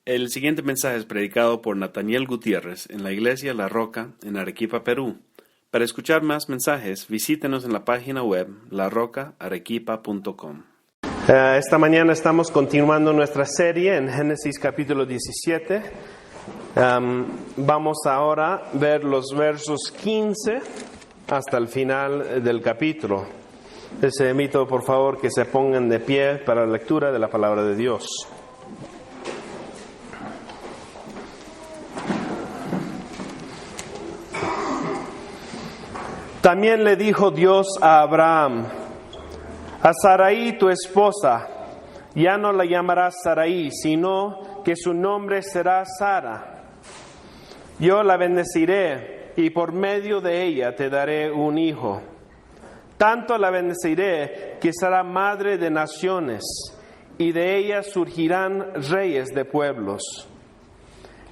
El siguiente mensaje es predicado por Nathaniel Gutiérrez en la Iglesia La Roca en Arequipa, Perú. Para escuchar más mensajes, visítenos en la página web larocaarequipa.com. Esta mañana estamos continuando nuestra serie en Génesis capítulo 17. Vamos ahora a ver los versos 15 hasta el final del capítulo. Les invito por favor que se pongan de pie para la lectura de la palabra de Dios. También le dijo Dios a Abraham: a Sarai tu esposa, ya no la llamarás Sarai, sino que su nombre será Sara. Yo la bendeciré y por medio de ella te daré un hijo. Tanto la bendeciré que será madre de naciones, y de ella surgirán reyes de pueblos.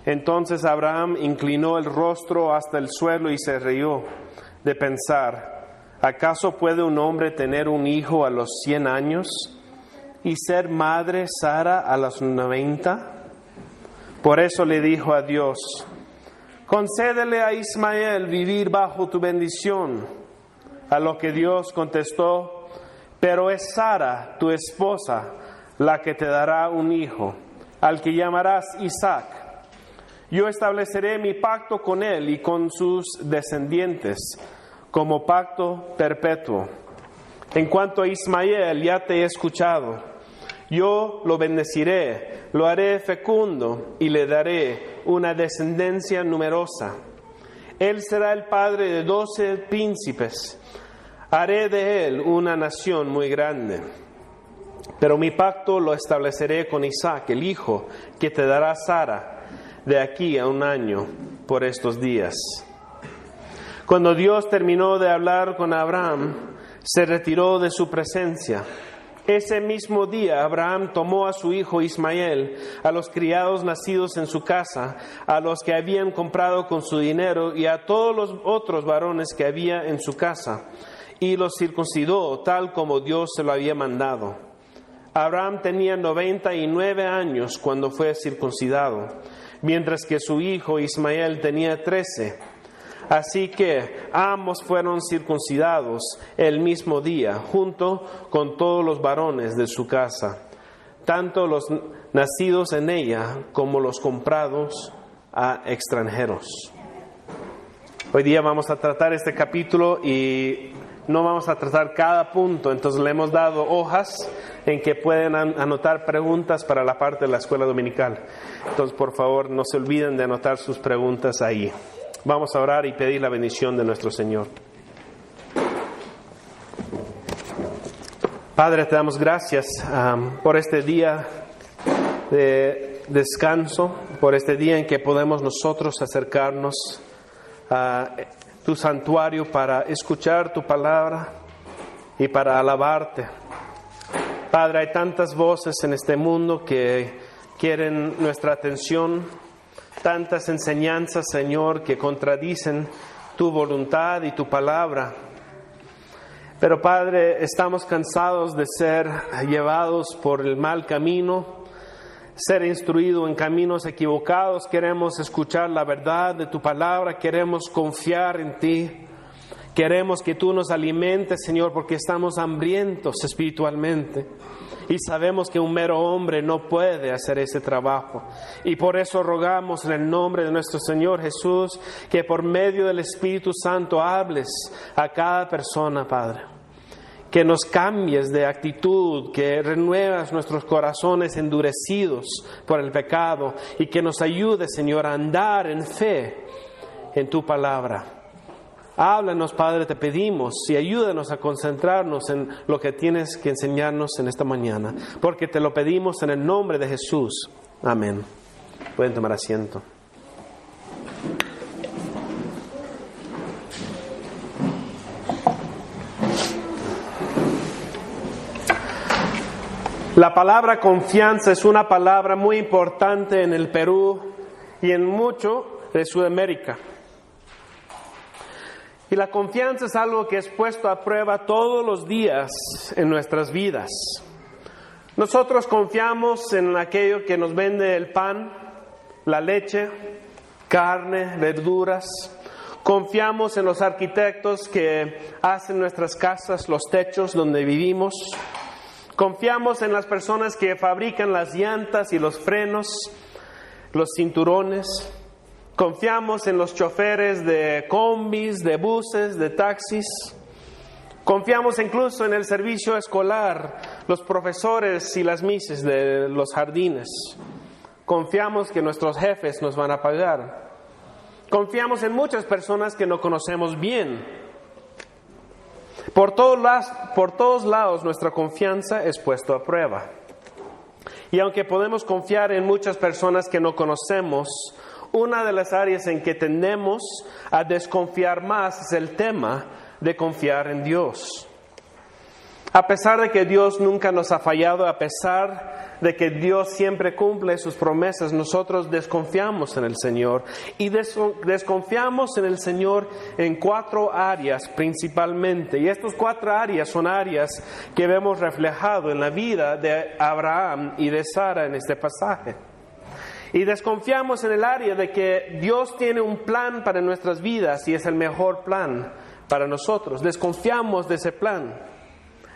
Entonces Abraham inclinó el rostro hasta el suelo y se rió de pensar: ¿acaso puede un hombre tener un hijo a los 100 años y ser madre Sara a los 90? Por eso le dijo a Dios: concédele a Ismael vivir bajo tu bendición. A lo que Dios contestó: pero es Sara, tu esposa, la que te dará un hijo, al que llamarás Isaac. Yo estableceré mi pacto con él y con sus descendientes, como pacto perpetuo. En cuanto a Ismael, ya te he escuchado. Yo lo bendeciré, lo haré fecundo y le daré una descendencia numerosa. Él será el padre de 12 príncipes. Haré de él una nación muy grande. Pero mi pacto lo estableceré con Isaac, el hijo que te dará Sara, de aquí a 1 año, por estos días. Cuando Dios terminó de hablar con Abraham, se retiró de su presencia. Ese mismo día Abraham tomó a su hijo Ismael, a los criados nacidos en su casa, a los que habían comprado con su dinero y a todos los otros varones que había en su casa, y los circuncidó tal como Dios se lo había mandado. Abraham tenía 99 años cuando fue circuncidado, mientras que su hijo Ismael tenía 13. Así que ambos fueron circuncidados el mismo día, junto con todos los varones de su casa, tanto los nacidos en ella como los comprados a extranjeros. Hoy día vamos a tratar este capítulo y no vamos a tratar cada punto, entonces le hemos dado hojas en que pueden anotar preguntas para la parte de la escuela dominical. Entonces, por favor, no se olviden de anotar sus preguntas ahí. Vamos a orar y pedir la bendición de nuestro Señor. Padre, te damos gracias por este día de descanso, por este día en que podemos nosotros acercarnos a tu santuario para escuchar tu palabra y para alabarte. Padre, hay tantas voces en este mundo que quieren nuestra atención, tantas enseñanzas, Señor, que contradicen tu voluntad y tu palabra. Pero, Padre, estamos cansados de ser llevados por el mal camino, ser instruidos en caminos equivocados. Queremos escuchar la verdad de tu palabra, queremos confiar en ti. Queremos que tú nos alimentes, Señor, porque estamos hambrientos espiritualmente. Y sabemos que un mero hombre no puede hacer ese trabajo. Y por eso rogamos en el nombre de nuestro Señor Jesús que por medio del Espíritu Santo hables a cada persona, Padre. Que nos cambies de actitud, que renuevas nuestros corazones endurecidos por el pecado y que nos ayudes, Señor, a andar en fe en tu palabra. Háblanos, Padre, te pedimos, y ayúdanos a concentrarnos en lo que tienes que enseñarnos en esta mañana, porque te lo pedimos en el nombre de Jesús. Amén. Pueden tomar asiento. La palabra confianza es una palabra muy importante en el Perú y en mucho de Sudamérica. Y la confianza es algo que es puesto a prueba todos los días en nuestras vidas. Nosotros confiamos en aquello que nos vende el pan, la leche, carne, verduras. Confiamos en los arquitectos que hacen nuestras casas, los techos donde vivimos. Confiamos en las personas que fabrican las llantas y los frenos, los cinturones. Confiamos en los choferes de combis, de buses, de taxis. Confiamos incluso en el servicio escolar, los profesores y las mises de los jardines. Confiamos que nuestros jefes nos van a pagar. Confiamos en muchas personas que no conocemos bien. Por todos lados nuestra confianza es puesta a prueba. Y aunque podemos confiar en muchas personas que no conocemos, una de las áreas en que tendemos a desconfiar más es el tema de confiar en Dios. A pesar de que Dios nunca nos ha fallado, a pesar de que Dios siempre cumple sus promesas, nosotros desconfiamos en el Señor. Y desconfiamos en el Señor en 4 áreas principalmente. Y estas 4 áreas son áreas que vemos reflejado en la vida de Abraham y de Sara en este pasaje. Y desconfiamos en el área de que Dios tiene un plan para nuestras vidas y es el mejor plan para nosotros. Desconfiamos de ese plan.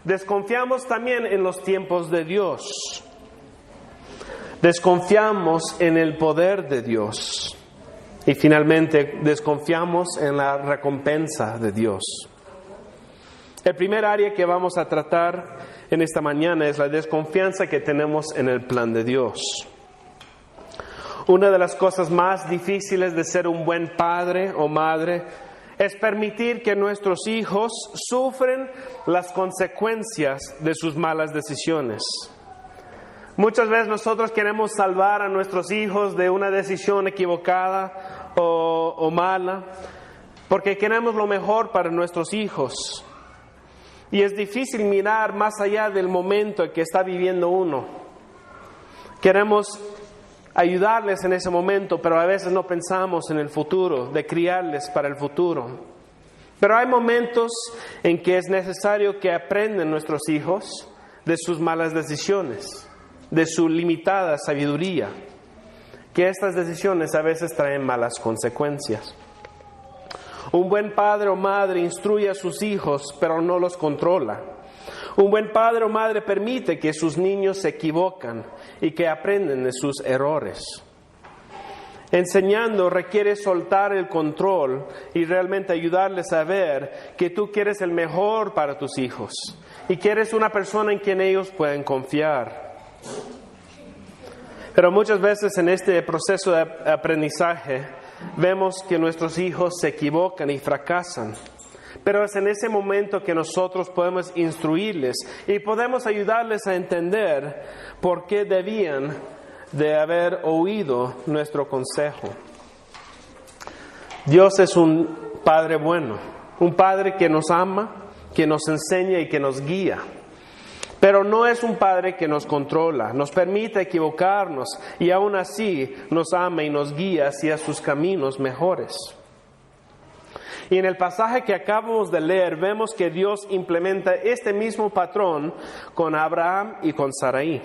Desconfiamos también en los tiempos de Dios. Desconfiamos en el poder de Dios. Y finalmente desconfiamos en la recompensa de Dios. El primer área que vamos a tratar en esta mañana es la desconfianza que tenemos en el plan de Dios. Una de las cosas más difíciles de ser un buen padre o madre es permitir que nuestros hijos sufren las consecuencias de sus malas decisiones. Muchas veces nosotros queremos salvar a nuestros hijos de una decisión equivocada o mala, porque queremos lo mejor para nuestros hijos. Y es difícil mirar más allá del momento en que está viviendo uno. Queremos ayudarles en ese momento, pero a veces no pensamos en el futuro, de criarles para el futuro. Pero hay momentos en que es necesario que aprendan nuestros hijos de sus malas decisiones, de su limitada sabiduría, que estas decisiones a veces traen malas consecuencias. Un buen padre o madre instruye a sus hijos, pero no los controla. Un buen padre o madre permite que sus niños se equivocan y que aprenden de sus errores. Enseñando requiere soltar el control y realmente ayudarles a ver que tú quieres el mejor para tus hijos y que eres una persona en quien ellos pueden confiar. Pero muchas veces en este proceso de aprendizaje vemos que nuestros hijos se equivocan y fracasan. Pero es en ese momento que nosotros podemos instruirles y podemos ayudarles a entender por qué debían de haber oído nuestro consejo. Dios es un Padre bueno, un Padre que nos ama, que nos enseña y que nos guía. Pero no es un Padre que nos controla, nos permite equivocarnos y aún así nos ama y nos guía hacia sus caminos mejores. Y en el pasaje que acabamos de leer vemos que Dios implementa este mismo patrón con Abraham y con Sarai.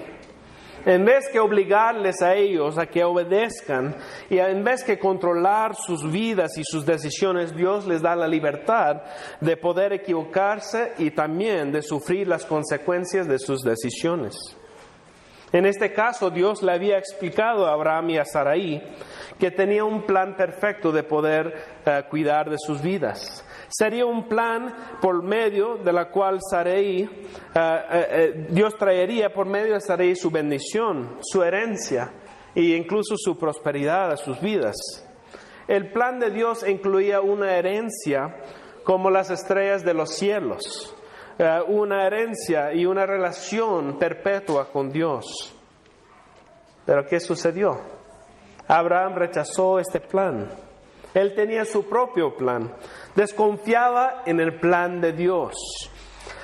En vez que obligarles a ellos a que obedezcan y en vez que controlar sus vidas y sus decisiones, Dios les da la libertad de poder equivocarse y también de sufrir las consecuencias de sus decisiones. En este caso, Dios le había explicado a Abraham y a Sarai que tenía un plan perfecto de poder cuidar de sus vidas. Sería un plan por medio de la cual Dios traería por medio de Sarai su bendición, su herencia e incluso su prosperidad a sus vidas. El plan de Dios incluía una herencia como las estrellas de los cielos. Una herencia y una relación perpetua con Dios. Pero ¿qué sucedió? Abraham rechazó este plan. Él tenía su propio plan. Desconfiaba en el plan de Dios.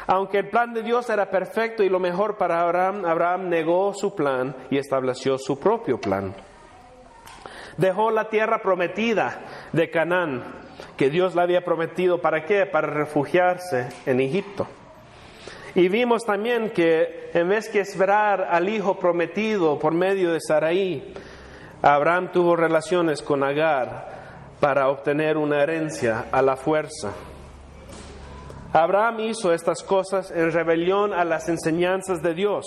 Aunque el plan de Dios era perfecto y lo mejor para Abraham, Abraham negó su plan y estableció su propio plan. Dejó la tierra prometida de Canaán, que Dios le había prometido. ¿Para qué? Para refugiarse en Egipto. Y vimos también que en vez que esperar al hijo prometido por medio de Sarai, Abraham tuvo relaciones con Agar para obtener una herencia a la fuerza. Abraham hizo estas cosas en rebelión a las enseñanzas de Dios.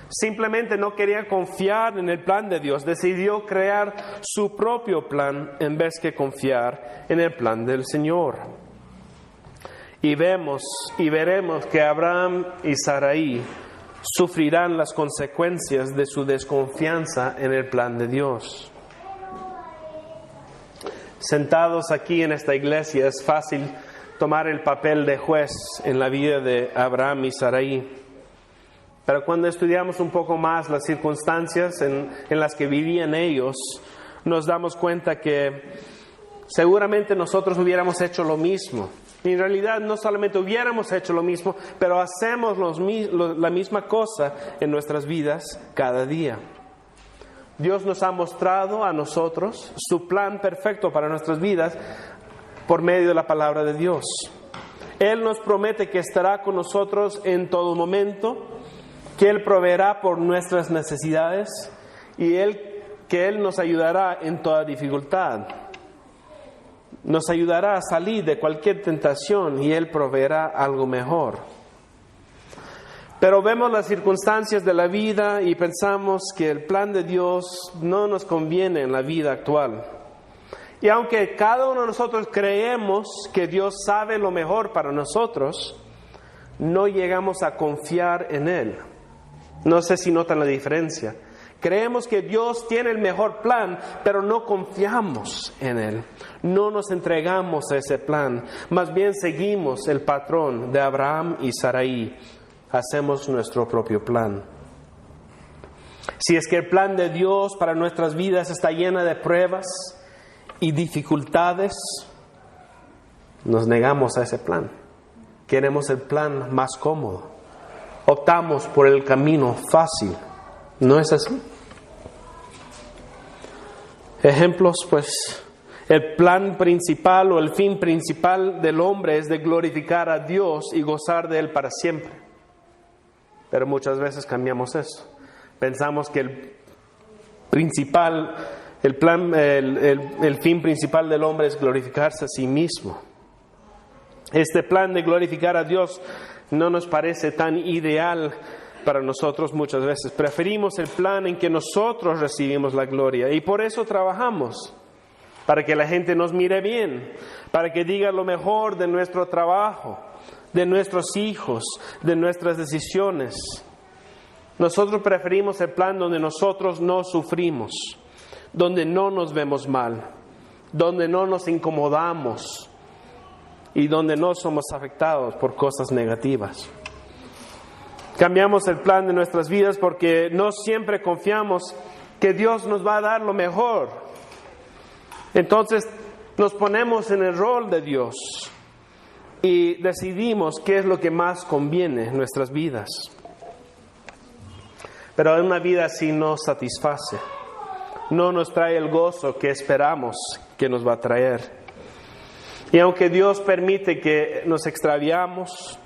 Simplemente no quería confiar en el plan de Dios. Decidió crear su propio plan en vez de confiar en el plan del Señor. Y veremos que Abraham y Sarai sufrirán las consecuencias de su desconfianza en el plan de Dios. Sentados aquí en esta iglesia es fácil tomar el papel de juez en la vida de Abraham y Sarai. Pero cuando estudiamos un poco más las circunstancias en las que vivían ellos, nos damos cuenta que seguramente nosotros hubiéramos hecho lo mismo. Y en realidad no solamente hubiéramos hecho lo mismo, pero hacemos la misma cosa en nuestras vidas cada día. Dios nos ha mostrado a nosotros su plan perfecto para nuestras vidas por medio de la palabra de Dios. Él nos promete que estará con nosotros en todo momento, que Él proveerá por nuestras necesidades y que Él nos ayudará en toda dificultad. Nos ayudará a salir de cualquier tentación y Él proveerá algo mejor. Pero vemos las circunstancias de la vida y pensamos que el plan de Dios no nos conviene en la vida actual. Y aunque cada uno de nosotros creemos que Dios sabe lo mejor para nosotros, no llegamos a confiar en Él. No sé si notan la diferencia. Creemos que Dios tiene el mejor plan, pero no confiamos en Él. No nos entregamos a ese plan. Más bien seguimos el patrón de Abraham y Sarai. Hacemos nuestro propio plan. Si es que el plan de Dios para nuestras vidas está lleno de pruebas y dificultades, nos negamos a ese plan. Queremos el plan más cómodo. Optamos por el camino fácil. ¿No es así? Ejemplos, pues, el plan principal o el fin principal del hombre es de glorificar a Dios y gozar de Él para siempre. Pero muchas veces cambiamos eso. Pensamos que el fin principal del hombre es glorificarse a sí mismo. Este plan de glorificar a Dios no nos parece tan ideal para nosotros muchas veces. Preferimos el plan en que nosotros recibimos la gloria y por eso trabajamos, para que la gente nos mire bien, para que diga lo mejor de nuestro trabajo, de nuestros hijos, de nuestras decisiones. Nosotros preferimos el plan donde nosotros no sufrimos, donde no nos vemos mal, donde no nos incomodamos y donde no somos afectados por cosas negativas. Cambiamos el plan de nuestras vidas porque no siempre confiamos que Dios nos va a dar lo mejor. Entonces nos ponemos en el rol de Dios y decidimos qué es lo que más conviene en nuestras vidas. Pero una vida así no satisface, no nos trae el gozo que esperamos que nos va a traer. Y aunque Dios permite que nos extraviamos,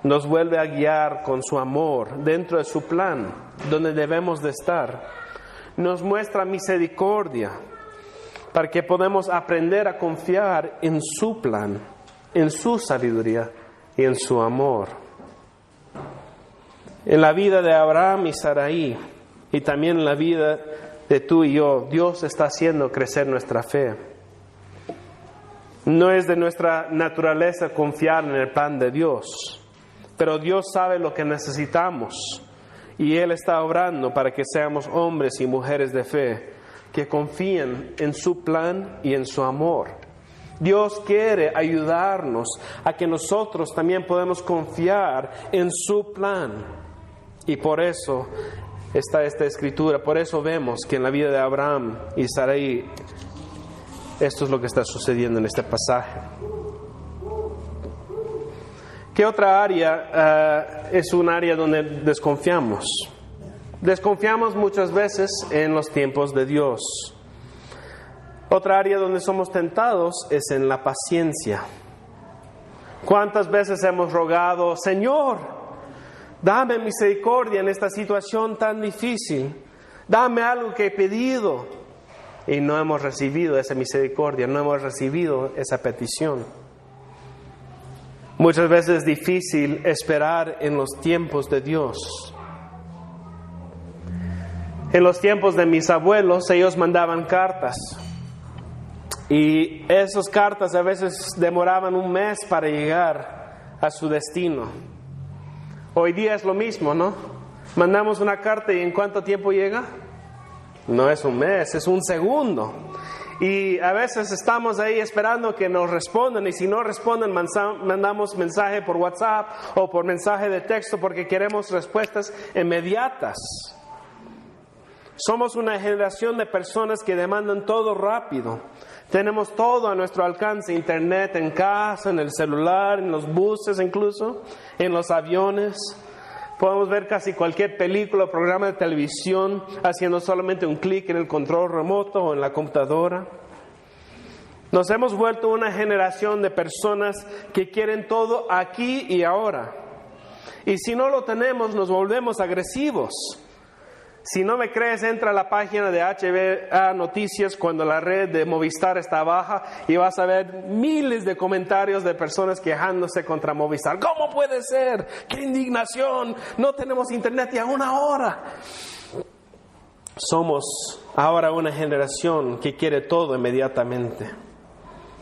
nos vuelve a guiar con su amor dentro de su plan, donde debemos de estar. Nos muestra misericordia para que podamos aprender a confiar en su plan, en su sabiduría y en su amor. En la vida de Abraham y Sarai y también en la vida de tú y yo, Dios está haciendo crecer nuestra fe. No es de nuestra naturaleza confiar en el plan de Dios. Pero Dios sabe lo que necesitamos y Él está obrando para que seamos hombres y mujeres de fe que confíen en su plan y en su amor. Dios quiere ayudarnos a que nosotros también podamos confiar en su plan. Y por eso está esta escritura, por eso vemos que en la vida de Abraham y Sarai esto es lo que está sucediendo en este pasaje. ¿Qué otra área es un área donde desconfiamos? Desconfiamos muchas veces en los tiempos de Dios. Otra área donde somos tentados es en la paciencia. ¿Cuántas veces hemos rogado, Señor, dame misericordia en esta situación tan difícil? Dame algo que he pedido. y no hemos recibido esa misericordia, no hemos recibido esa petición. Muchas veces es difícil esperar en los tiempos de Dios. En los tiempos de mis abuelos, ellos mandaban cartas. Y esas cartas a veces demoraban un mes para llegar a su destino. Hoy día es lo mismo, ¿no? Mandamos una carta y ¿en cuánto tiempo llega? No es un mes, es un segundo. Y a veces estamos ahí esperando que nos respondan, y si no responden mandamos mensaje por WhatsApp o por mensaje de texto porque queremos respuestas inmediatas. Somos una generación de personas que demandan todo rápido. Tenemos todo a nuestro alcance, internet en casa, en el celular, en los buses incluso, en los aviones. Podemos ver casi cualquier película o programa de televisión haciendo solamente un clic en el control remoto o en la computadora. Nos hemos vuelto una generación de personas que quieren todo aquí y ahora. Y si no lo tenemos, nos volvemos agresivos. Si no me crees, entra a la página de HBA Noticias cuando la red de Movistar está baja y vas a ver miles de comentarios de personas quejándose contra Movistar. ¿Cómo puede ser? ¡Qué indignación! No tenemos internet y aún ahora. Somos ahora una generación que quiere todo inmediatamente.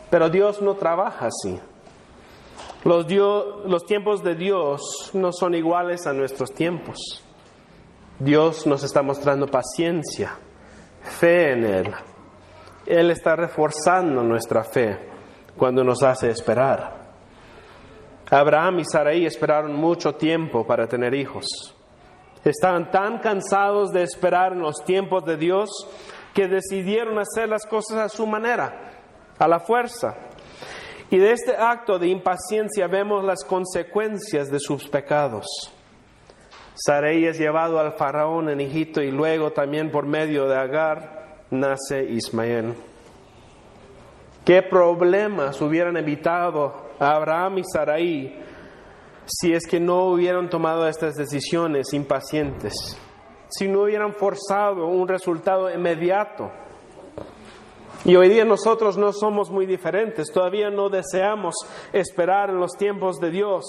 Pero Dios no trabaja así. Los tiempos de Dios no son iguales a nuestros tiempos. Dios nos está mostrando paciencia, fe en Él. Él está reforzando nuestra fe cuando nos hace esperar. Abraham y Sarai esperaron mucho tiempo para tener hijos. Estaban tan cansados de esperar en los tiempos de Dios que decidieron hacer las cosas a su manera, a la fuerza. Y de este acto de impaciencia vemos las consecuencias de sus pecados. Sarai es llevado al faraón en Egipto y luego también por medio de Agar nace Ismael. ¿Qué problemas hubieran evitado a Abraham y Sarai si es que no hubieran tomado estas decisiones impacientes? Si no hubieran forzado un resultado inmediato. Y hoy día nosotros no somos muy diferentes. Todavía no deseamos esperar en los tiempos de Dios.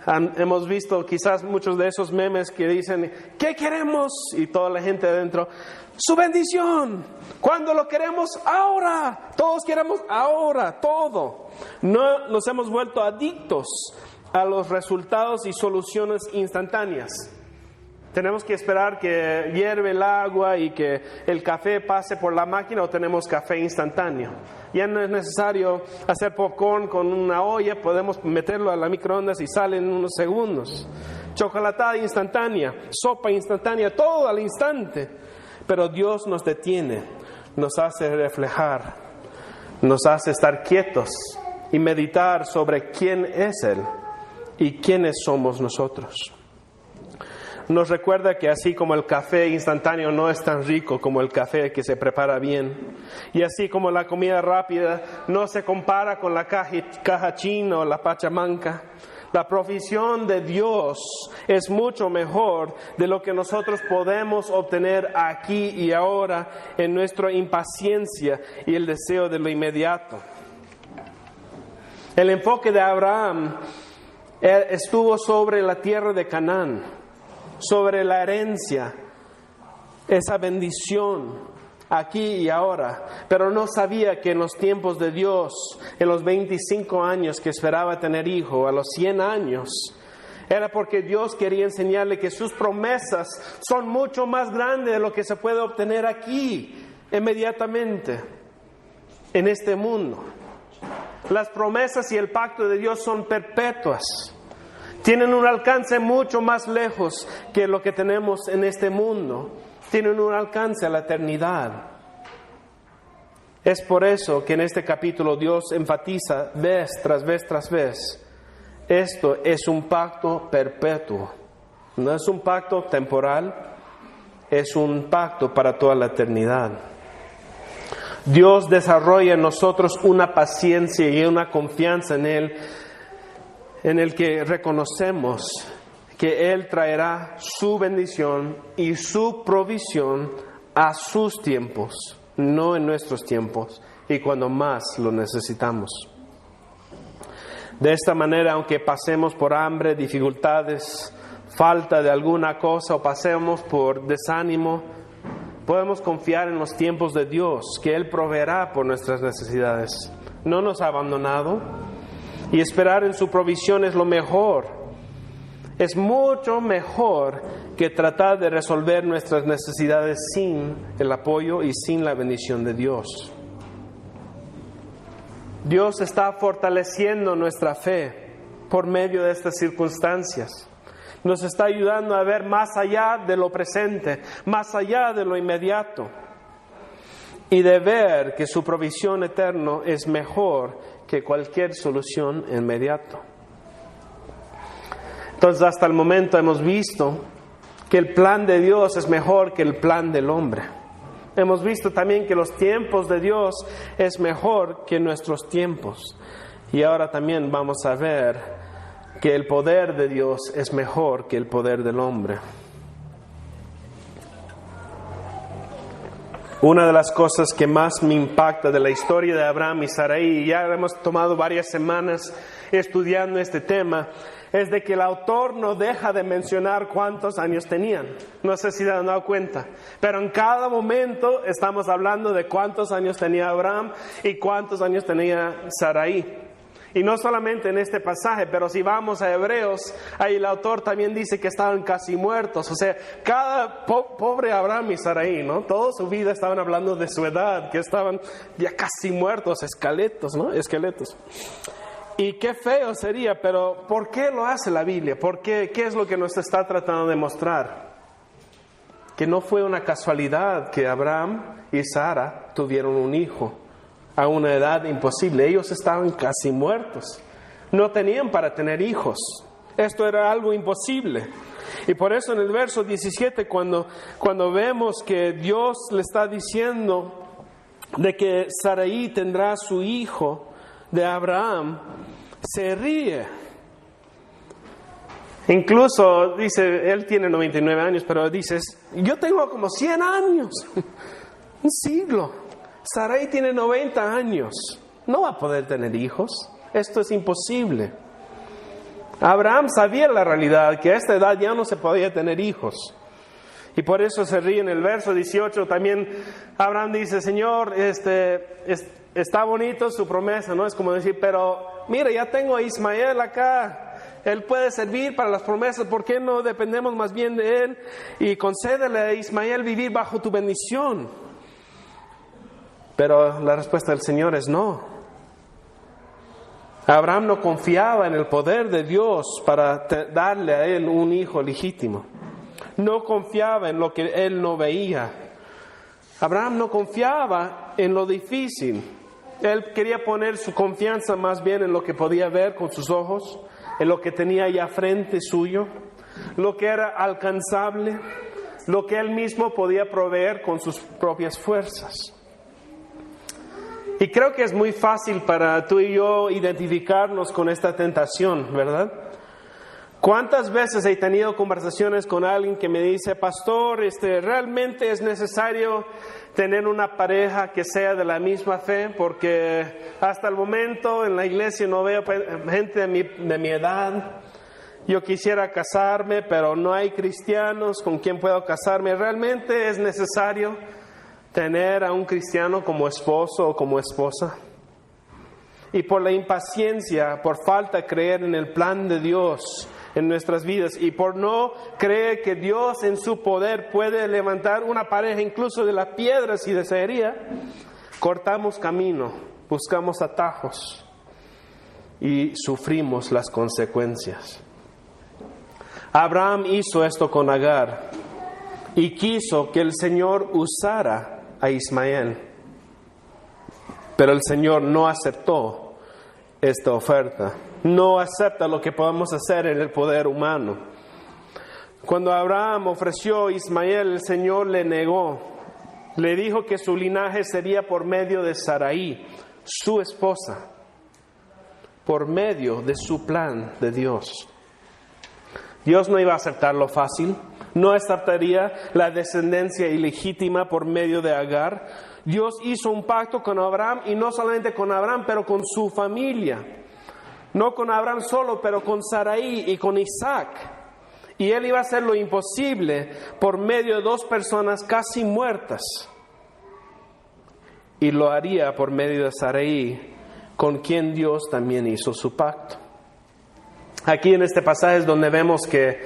Hemos visto quizás muchos de esos memes que dicen, ¿qué queremos? Y toda la gente adentro, su bendición. ¿Cuándo lo queremos? Ahora. Todos queremos ahora, todo. No nos hemos vuelto adictos a los resultados y soluciones instantáneas. Tenemos que esperar que hierve el agua y que el café pase por la máquina o tenemos café instantáneo. Ya no es necesario hacer popcorn con una olla, podemos meterlo a la microondas y sale en unos segundos. Chocolatada instantánea, sopa instantánea, todo al instante. Pero Dios nos detiene, nos hace reflejar, nos hace estar quietos y meditar sobre quién es Él y quiénes somos nosotros. Nos recuerda que así como el café instantáneo no es tan rico como el café que se prepara bien, y así como la comida rápida no se compara con la caja china o la pachamanca, la provisión de Dios es mucho mejor de lo que nosotros podemos obtener aquí y ahora en nuestra impaciencia y el deseo de lo inmediato. El enfoque de Abraham estuvo sobre la tierra de Canaán, sobre la herencia, esa bendición aquí y ahora, pero no sabía que en los tiempos de Dios, en los 25 años que esperaba tener hijo, a los 100 años, era porque Dios quería enseñarle que sus promesas son mucho más grandes de lo que se puede obtener aquí, inmediatamente, en este mundo. Las promesas y el pacto de Dios son perpetuas. Tienen un alcance mucho más lejos que lo que tenemos en este mundo. Tienen un alcance a la eternidad. Es por eso que en este capítulo Dios enfatiza vez tras vez tras vez. Esto es un pacto perpetuo. No es un pacto temporal, es un pacto para toda la eternidad. Dios desarrolla en nosotros una paciencia y una confianza en Él, en el que reconocemos que Él traerá su bendición y su provisión a sus tiempos, no en nuestros tiempos y cuando más lo necesitamos. De esta manera, aunque pasemos por hambre, dificultades, falta de alguna cosa o pasemos por desánimo, podemos confiar en los tiempos de Dios, que Él proveerá por nuestras necesidades. No nos ha abandonado y esperar en su provisión es lo mejor. Es mucho mejor que tratar de resolver nuestras necesidades sin el apoyo y sin la bendición de Dios. Dios está fortaleciendo nuestra fe por medio de estas circunstancias. Nos está ayudando a ver más allá de lo presente, más allá de lo inmediato, y de ver que su provisión eterna es mejor que cualquier solución inmediata. Entonces, hasta el momento hemos visto que el plan de Dios es mejor que el plan del hombre. Hemos visto también que los tiempos de Dios es mejor que nuestros tiempos. Y ahora también vamos a ver que el poder de Dios es mejor que el poder del hombre. Una de las cosas que más me impacta de la historia de Abraham y Sarai, y ya hemos tomado varias semanas estudiando este tema, es de que el autor no deja de mencionar cuántos años tenían. No sé si se han dado cuenta, pero en cada momento estamos hablando de cuántos años tenía Abraham y cuántos años tenía Sarai. Y no solamente en este pasaje, pero si vamos a Hebreos, ahí el autor también dice que estaban casi muertos. O sea, cada pobre Abraham y Sarai, ¿no? Toda su vida estaban hablando de su edad, que estaban ya casi muertos, esqueletos, ¿no? Esqueletos. Y qué feo sería, pero ¿por qué lo hace la Biblia? ¿Por qué? ¿Qué es lo que nos está tratando de mostrar? Que no fue una casualidad que Abraham y Sara tuvieron un hijo a una edad imposible. Ellos estaban casi muertos. No tenían para tener hijos. Esto era algo imposible. Y por eso en el verso 17, cuando vemos que Dios le está diciendo de que Sarai tendrá su hijo de Abraham, se ríe. Incluso dice, él tiene 99 años, pero dices, yo tengo como 100 años, un siglo. Sarai tiene 90 años, no va a poder tener hijos, esto es imposible. Abraham sabía la realidad, que a esta edad ya no se podía tener hijos. Y por eso se ríe en el verso 18, también Abraham dice, Señor, está bonito su promesa, ¿no? Es como decir, pero mira, ya tengo a Ismael acá, él puede servir para las promesas, ¿por qué no dependemos más bien de él? Y concédele a Ismael vivir bajo tu bendición. Pero la respuesta del Señor es no. Abraham no confiaba en el poder de Dios para darle a él un hijo legítimo. No confiaba en lo que él no veía. Abraham no confiaba en lo difícil. Él quería poner su confianza más bien en lo que podía ver con sus ojos, en lo que tenía ya frente suyo, lo que era alcanzable, lo que él mismo podía proveer con sus propias fuerzas. Y creo que es muy fácil para tú y yo identificarnos con esta tentación, ¿verdad? ¿Cuántas veces he tenido conversaciones con alguien que me dice, pastor, realmente es necesario tener una pareja que sea de la misma fe? Porque hasta el momento en la iglesia no veo gente de mi edad. Yo quisiera casarme, pero no hay cristianos con quien puedo casarme. ¿Realmente es necesario tener a un cristiano como esposo o como esposa? Y por la impaciencia, por falta de creer en el plan de Dios en nuestras vidas y por no creer que Dios en su poder puede levantar una pareja incluso de la piedra si desearía, cortamos camino, buscamos atajos y sufrimos las consecuencias. Abraham hizo esto con Agar y quiso que el Señor usara a Ismael, pero el Señor no aceptó esta oferta. No acepta lo que podemos hacer en el poder humano. Cuando Abraham ofreció a Ismael, el Señor le negó. Le dijo que su linaje sería por medio de Sarai, su esposa, por medio de su plan de Dios. Dios no iba a aceptarlo fácil, no aceptaría la descendencia ilegítima por medio de Agar. Dios hizo un pacto con Abraham, y no solamente con Abraham, pero con su familia. No con Abraham solo, pero con Sarai y con Isaac. Y él iba a hacer lo imposible por medio de dos personas casi muertas. Y lo haría por medio de Sarai, con quien Dios también hizo su pacto. Aquí en este pasaje es donde vemos que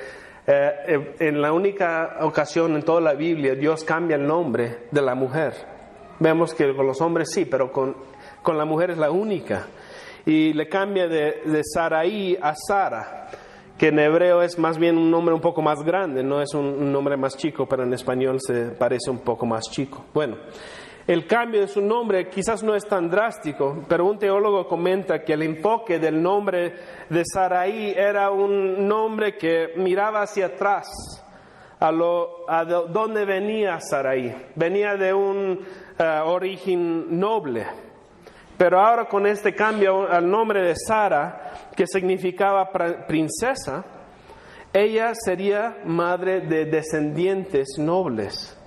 en la única ocasión en toda la Biblia Dios cambia el nombre de la mujer. Vemos que con los hombres sí, pero con la mujer es la única. Y le cambia de Sarai a Sara, que en hebreo es más bien un nombre un poco más grande, no es un nombre más chico, pero en español se parece un poco más chico. Bueno, el cambio de su nombre quizás no es tan drástico, pero un teólogo comenta que el enfoque del nombre de Sarai era un nombre que miraba hacia atrás, a dónde venía Sarai. Venía de un origen noble. Pero ahora con este cambio al nombre de Sara, que significaba princesa, ella sería madre de descendientes nobles.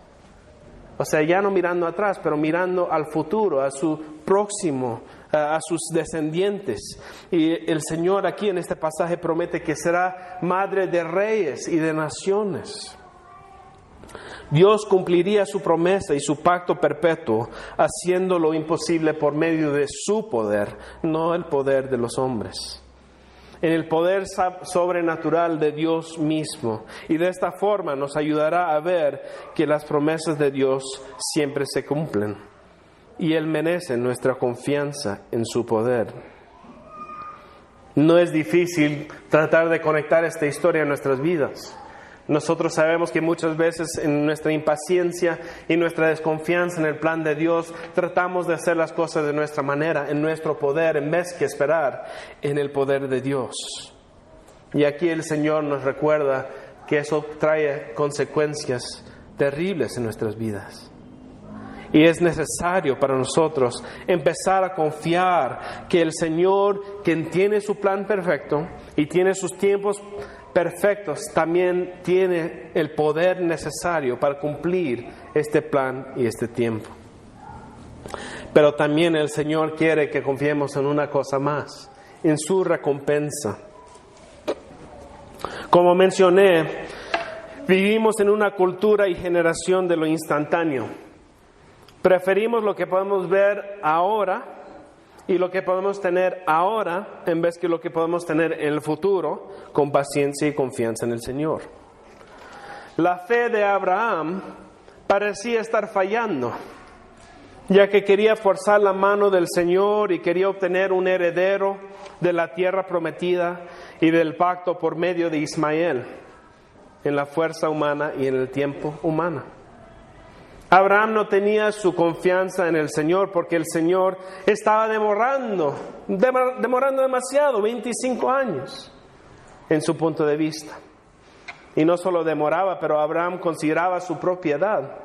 O sea, ya no mirando atrás, pero mirando al futuro, a su próximo, a sus descendientes. Y el Señor aquí en este pasaje promete que será madre de reyes y de naciones. Dios cumpliría su promesa y su pacto perpetuo, haciendo lo imposible por medio de su poder, no el poder de los hombres. En el poder sobrenatural de Dios mismo. Y de esta forma nos ayudará a ver que las promesas de Dios siempre se cumplen. Y Él merece nuestra confianza en su poder. No es difícil tratar de conectar esta historia a nuestras vidas. Nosotros sabemos que muchas veces en nuestra impaciencia y nuestra desconfianza en el plan de Dios tratamos de hacer las cosas de nuestra manera, en nuestro poder, en vez que esperar en el poder de Dios. Y aquí el Señor nos recuerda que eso trae consecuencias terribles en nuestras vidas. Y es necesario para nosotros empezar a confiar que el Señor, quien tiene su plan perfecto y tiene sus tiempos perfectos, también tiene el poder necesario para cumplir este plan y este tiempo. Pero también el Señor quiere que confiemos en una cosa más, en su recompensa. Como mencioné, vivimos en una cultura y generación de lo instantáneo. Preferimos lo que podemos ver ahora y lo que podemos tener ahora, en vez que lo que podemos tener en el futuro, con paciencia y confianza en el Señor. La fe de Abraham parecía estar fallando, ya que quería forzar la mano del Señor y quería obtener un heredero de la tierra prometida y del pacto por medio de Ismael, en la fuerza humana y en el tiempo humano. Abraham no tenía su confianza en el Señor porque el Señor estaba demorando demasiado, 25 años en su punto de vista. Y no solo demoraba, pero Abraham consideraba su propiedad.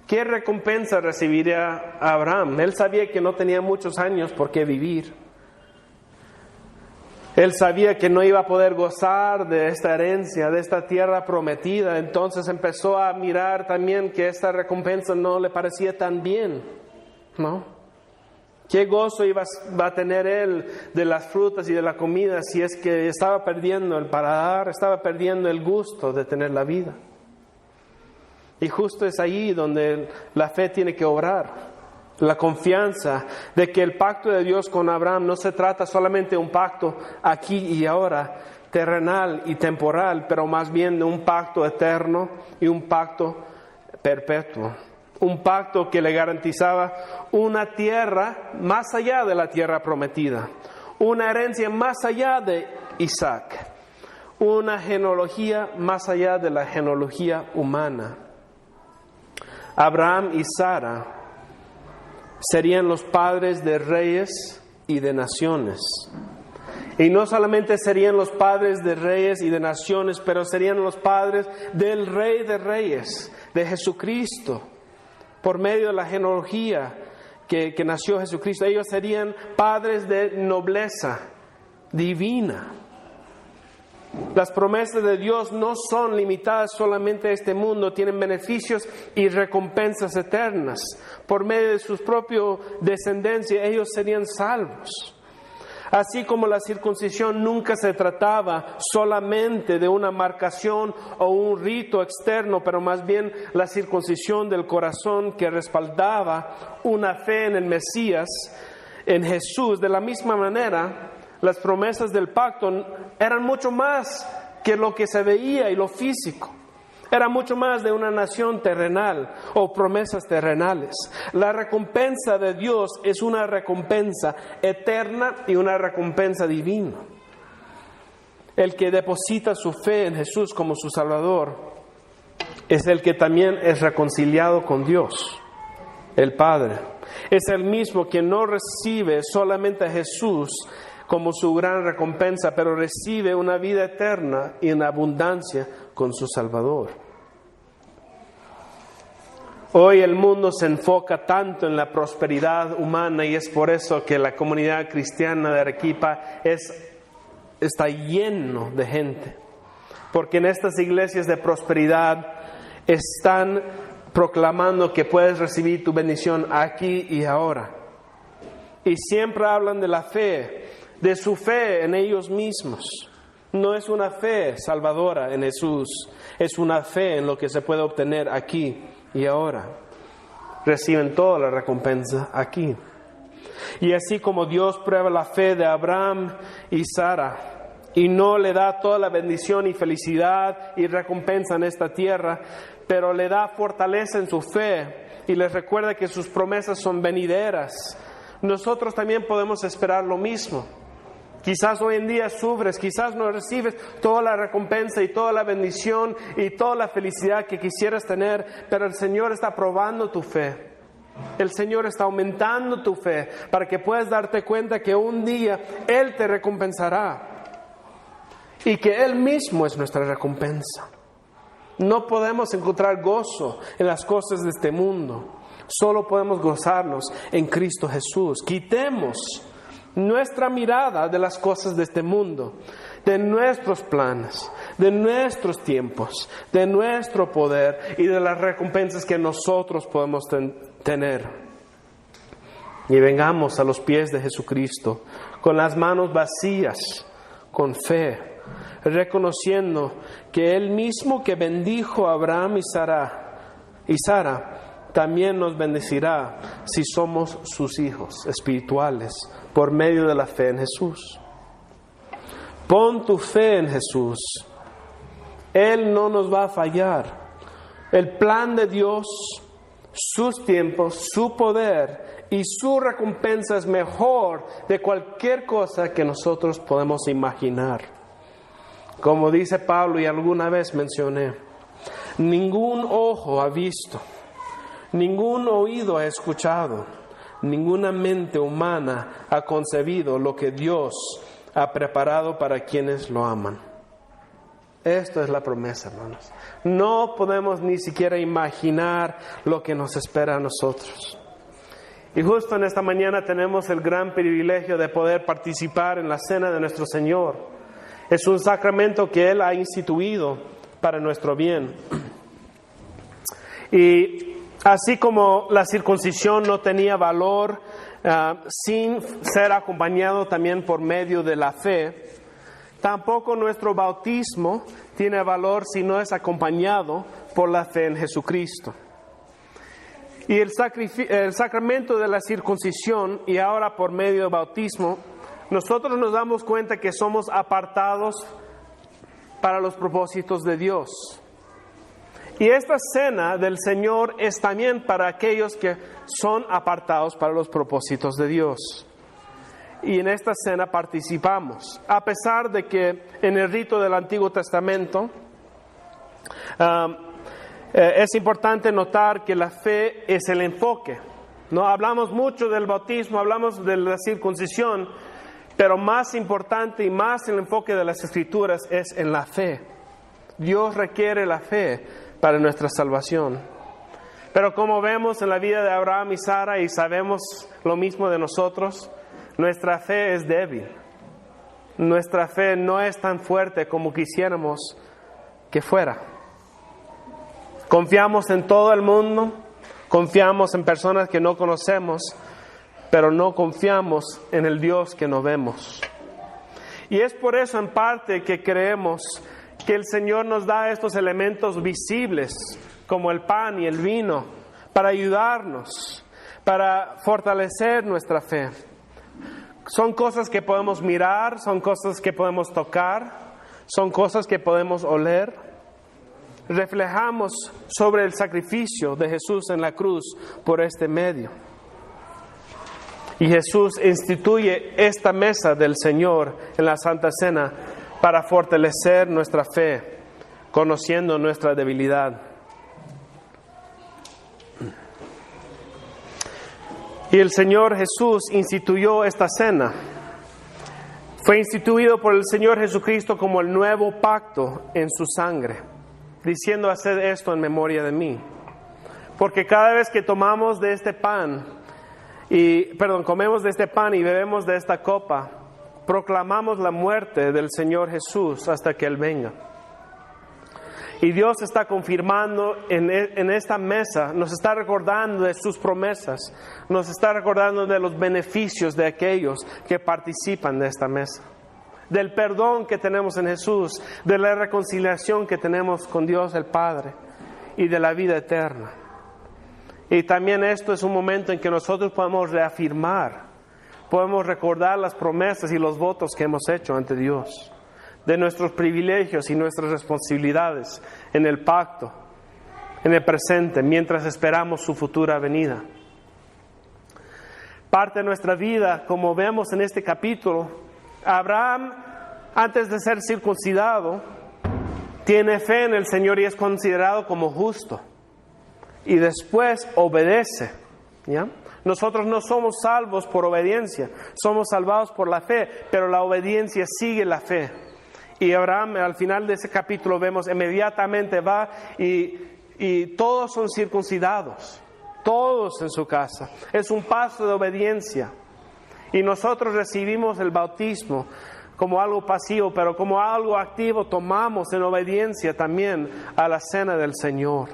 ¿Qué recompensa recibiría Abraham? Él sabía que no tenía muchos años por qué vivir. Él sabía que no iba a poder gozar de esta herencia, de esta tierra prometida. Entonces empezó a mirar también que esta recompensa no le parecía tan bien, ¿no? ¿Qué gozo va a tener él de las frutas y de la comida si es que estaba perdiendo el paladar, estaba perdiendo el gusto de tener la vida? Y justo es ahí donde la fe tiene que obrar. La confianza de que el pacto de Dios con Abraham no se trata solamente de un pacto aquí y ahora, terrenal y temporal, pero más bien de un pacto eterno y un pacto perpetuo. Un pacto que le garantizaba una tierra más allá de la tierra prometida, una herencia más allá de Isaac, una genealogía más allá de la genealogía humana. Abraham y Sara serían los padres de reyes y de naciones. Y no solamente serían los padres de reyes y de naciones, pero serían los padres del Rey de Reyes, de Jesucristo, por medio de la genealogía que nació Jesucristo. Ellos serían padres de nobleza divina. Las promesas de Dios no son limitadas solamente a este mundo, tienen beneficios y recompensas eternas. Por medio de su propia descendencia, ellos serían salvos. Así como la circuncisión nunca se trataba solamente de una marcación o un rito externo, pero más bien la circuncisión del corazón que respaldaba una fe en el Mesías, en Jesús. De la misma manera, las promesas del pacto eran mucho más que lo que se veía y lo físico. Era mucho más de una nación terrenal o promesas terrenales. La recompensa de Dios es una recompensa eterna y una recompensa divina. El que deposita su fe en Jesús como su Salvador es el que también es reconciliado con Dios, el Padre. Es el mismo que no recibe solamente a Jesús como su gran recompensa, pero recibe una vida eterna y en abundancia con su Salvador. Hoy el mundo se enfoca tanto en la prosperidad humana y es por eso que la comunidad cristiana de Arequipa está lleno de gente. Porque en estas iglesias de prosperidad están proclamando que puedes recibir tu bendición aquí y ahora. Y siempre hablan de la fe, de su fe en ellos mismos. No es una fe salvadora en Jesús, es una fe en lo que se puede obtener aquí y ahora. Reciben toda la recompensa aquí. Y así como Dios prueba la fe de Abraham y Sara y no le da toda la bendición y felicidad y recompensa en esta tierra, pero le da fortaleza en su fe y les recuerda que sus promesas son venideras, nosotros también podemos esperar lo mismo. Quizás hoy en día sufres, quizás no recibes toda la recompensa y toda la bendición y toda la felicidad que quisieras tener, pero el Señor está probando tu fe. El Señor está aumentando tu fe para que puedas darte cuenta que un día Él te recompensará y que Él mismo es nuestra recompensa. No podemos encontrar gozo en las cosas de este mundo, solo podemos gozarnos en Cristo Jesús. Quitemos nuestra mirada de las cosas de este mundo, de nuestros planes, de nuestros tiempos, de nuestro poder y de las recompensas que nosotros podemos tener. Y vengamos a los pies de Jesucristo con las manos vacías, con fe, reconociendo que Él mismo que bendijo a Abraham y Sara también nos bendecirá si somos sus hijos espirituales por medio de la fe en Jesús. Pon tu fe en Jesús. Él no nos va a fallar. El plan de Dios, sus tiempos, su poder y su recompensa es mejor de cualquier cosa que nosotros podemos imaginar. Como dice Pablo y alguna vez mencioné, ningún ojo ha visto, ningún oído ha escuchado, ninguna mente humana ha concebido lo que Dios ha preparado para quienes lo aman. Esto es la promesa, hermanos. No podemos ni siquiera imaginar lo que nos espera a nosotros. Y justo en esta mañana tenemos el gran privilegio de poder participar en la cena de nuestro Señor. Es un sacramento que Él ha instituido para nuestro bien. Y así como la circuncisión no tenía valor sin ser acompañado también por medio de la fe, tampoco nuestro bautismo tiene valor si no es acompañado por la fe en Jesucristo. Y el sacramento de la circuncisión y ahora por medio del bautismo, nosotros nos damos cuenta que somos apartados para los propósitos de Dios. Y esta cena del Señor es también para aquellos que son apartados para los propósitos de Dios. Y en esta cena participamos, a pesar de que en el rito del Antiguo Testamento es importante notar que la fe es el enfoque. No hablamos mucho del bautismo, hablamos de la circuncisión, pero más importante y más el enfoque de las Escrituras es en la fe. Dios requiere la fe para nuestra salvación. Pero como vemos en la vida de Abraham y Sara, y sabemos lo mismo de nosotros, nuestra fe es débil. nuestra fe no es tan fuerte como quisiéramos que fuera. Confiamos en todo el mundo, confiamos en personas que no conocemos, pero no confiamos en el Dios que no vemos. Y es por eso en parte que creemos que el Señor nos da estos elementos visibles, como el pan y el vino, para ayudarnos, para fortalecer nuestra fe. Son cosas que podemos mirar, son cosas que podemos tocar, son cosas que podemos oler. Reflejamos sobre el sacrificio de Jesús en la cruz por este medio. Y Jesús instituye esta mesa del Señor en la Santa Cena para fortalecer nuestra fe, conociendo nuestra debilidad. Y el Señor Jesús instituyó esta cena. Fue instituido por el Señor Jesucristo como el nuevo pacto en su sangre, diciendo: haced esto en memoria de mí. Porque cada vez que comemos de este pan y bebemos de esta copa, proclamamos la muerte del Señor Jesús hasta que Él venga. Y Dios está confirmando en esta mesa, nos está recordando de sus promesas, nos está recordando de los beneficios de aquellos que participan de esta mesa, del perdón que tenemos en Jesús, de la reconciliación que tenemos con Dios el Padre y de la vida eterna. Y también esto es un momento en que nosotros podemos reafirmar, podemos recordar las promesas y los votos que hemos hecho ante Dios, de nuestros privilegios y nuestras responsabilidades en el pacto, en el presente, mientras esperamos su futura venida. Parte de nuestra vida, como vemos en este capítulo, Abraham, antes de ser circuncidado, tiene fe en el Señor y es considerado como justo. Y después obedece, ¿ya? Nosotros no somos salvos por obediencia, somos salvados por la fe, pero la obediencia sigue la fe. Y Abraham, al final de ese capítulo, vemos inmediatamente va y todos son circuncidados, todos en su casa. Es un paso de obediencia. Y nosotros recibimos el bautismo como algo pasivo, pero como algo activo tomamos en obediencia también a la cena del Señor.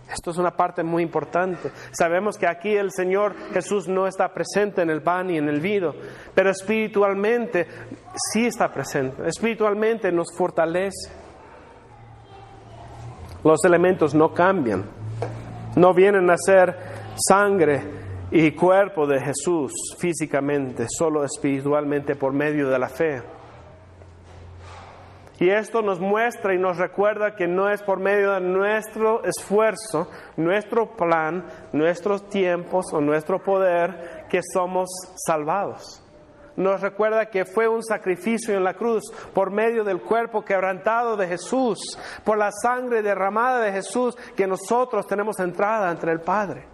Esto es una parte muy importante. Sabemos que aquí el Señor Jesús no está presente en el pan y en el vino, pero espiritualmente sí está presente. Espiritualmente nos fortalece. Los elementos no cambian. No vienen a ser sangre y cuerpo de Jesús físicamente, solo espiritualmente por medio de la fe. Y esto nos muestra y nos recuerda que no es por medio de nuestro esfuerzo, nuestro plan, nuestros tiempos o nuestro poder que somos salvados. Nos recuerda que fue un sacrificio en la cruz por medio del cuerpo quebrantado de Jesús, por la sangre derramada de Jesús, que nosotros tenemos entrada entre el Padre.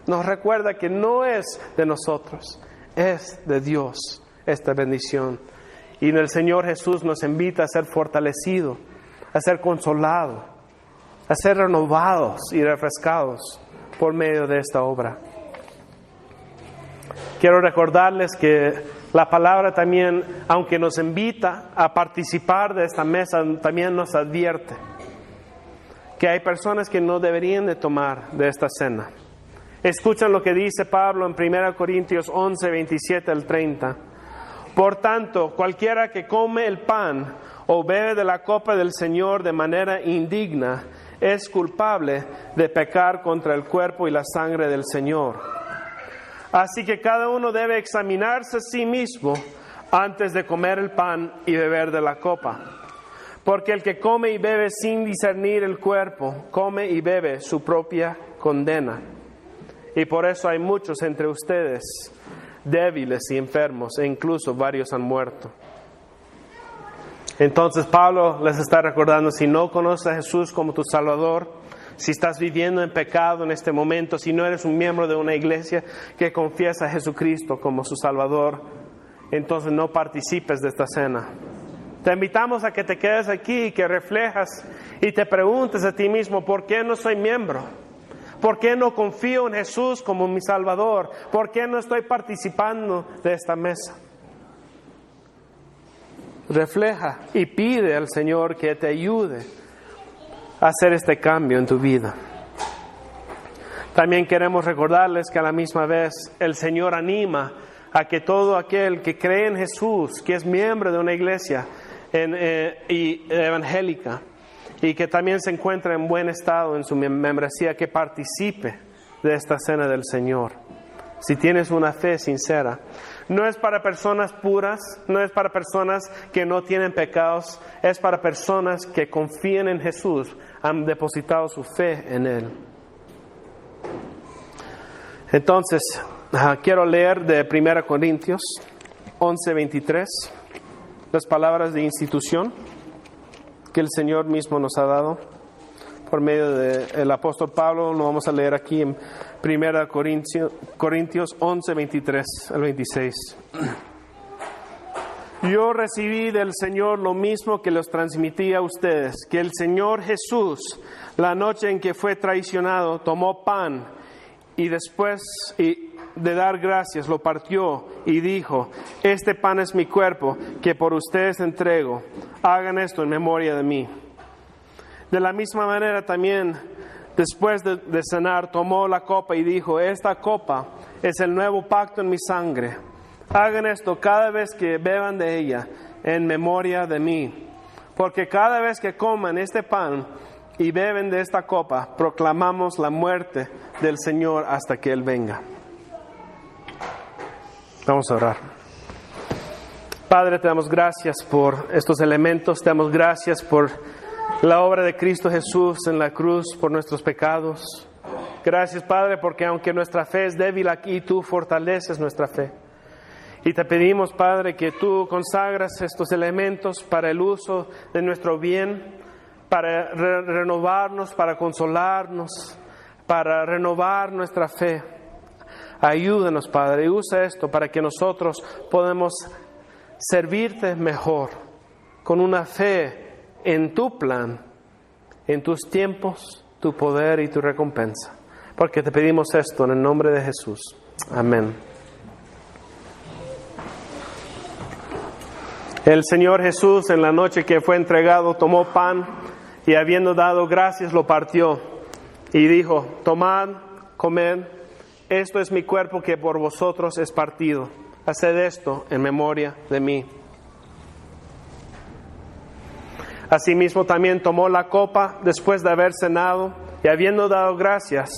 Nos recuerda que no es de nosotros, es de Dios esta bendición. Y en el Señor Jesús nos invita a ser fortalecidos, a ser consolados, a ser renovados y refrescados por medio de esta obra. Quiero recordarles que la palabra también, aunque nos invita a participar de esta mesa, también nos advierte que hay personas que no deberían de tomar de esta cena. Escuchen lo que dice Pablo en 1 Corintios 11, 27 al 30. Por tanto, cualquiera que come el pan o bebe de la copa del Señor de manera indigna es culpable de pecar contra el cuerpo y la sangre del Señor. Así que cada uno debe examinarse a sí mismo antes de comer el pan y beber de la copa. Porque el que come y bebe sin discernir el cuerpo, come y bebe su propia condena. Y por eso hay muchos entre ustedes débiles y enfermos, e incluso varios han muerto. Entonces Pablo les está recordando: si no conoces a Jesús como tu Salvador, si estás viviendo en pecado en este momento, si no eres un miembro de una iglesia que confiesa a Jesucristo como su Salvador, entonces no participes de esta cena. Te invitamos a que te quedes aquí y que reflejas y te preguntes a ti mismo: ¿por qué no soy miembro? ¿Por qué no confío en Jesús como mi Salvador? ¿Por qué no estoy participando de esta mesa? refleja y pide al Señor que te ayude a hacer este cambio en tu vida. También queremos recordarles que a la misma vez el Señor anima a que todo aquel que cree en Jesús, que es miembro de una iglesia evangélica y que también se encuentra en buen estado en su membresía, que participe de esta cena del Señor. Si tienes una fe sincera, no es para personas puras, no es para personas que no tienen pecados, es para personas que confían en Jesús, han depositado su fe en Él. Entonces, quiero leer de 1 Corintios 11:23, las palabras de institución que el Señor mismo nos ha dado por medio del apóstol Pablo. Lo vamos a leer aquí en 1 Corintios 11:23 al 26. Yo recibí del Señor lo mismo que los transmití a ustedes, que el Señor Jesús, la noche en que fue traicionado, tomó pan y después de dar gracias lo partió y dijo: este pan es mi cuerpo que por ustedes entrego, hagan esto en memoria de mí. De la misma manera también, después de cenar, tomó la copa y dijo: esta copa es el nuevo pacto en mi sangre, hagan esto cada vez que beban de ella en memoria de mí, porque cada vez que coman este pan y beben de esta copa, proclamamos la muerte del Señor hasta que Él venga. Vamos a orar. Padre, te damos gracias por estos elementos, te damos gracias por la obra de Cristo Jesús en la cruz por nuestros pecados. Gracias, Padre, porque aunque nuestra fe es débil aquí, tú fortaleces nuestra fe. Y te pedimos, Padre, que tú consagras estos elementos para el uso de nuestro bien, para renovarnos, para consolarnos, para renovar nuestra fe. Ayúdanos, Padre, y usa esto para que nosotros podamos servirte mejor, con una fe en tu plan, en tus tiempos, tu poder y tu recompensa. Porque te pedimos esto en el nombre de Jesús. Amén. El Señor Jesús, en la noche que fue entregado, tomó pan y habiendo dado gracias lo partió y dijo: tomad, comed, esto es mi cuerpo que por vosotros es partido. Haced esto en memoria de mí. Asimismo también tomó la copa después de haber cenado y habiendo dado gracias,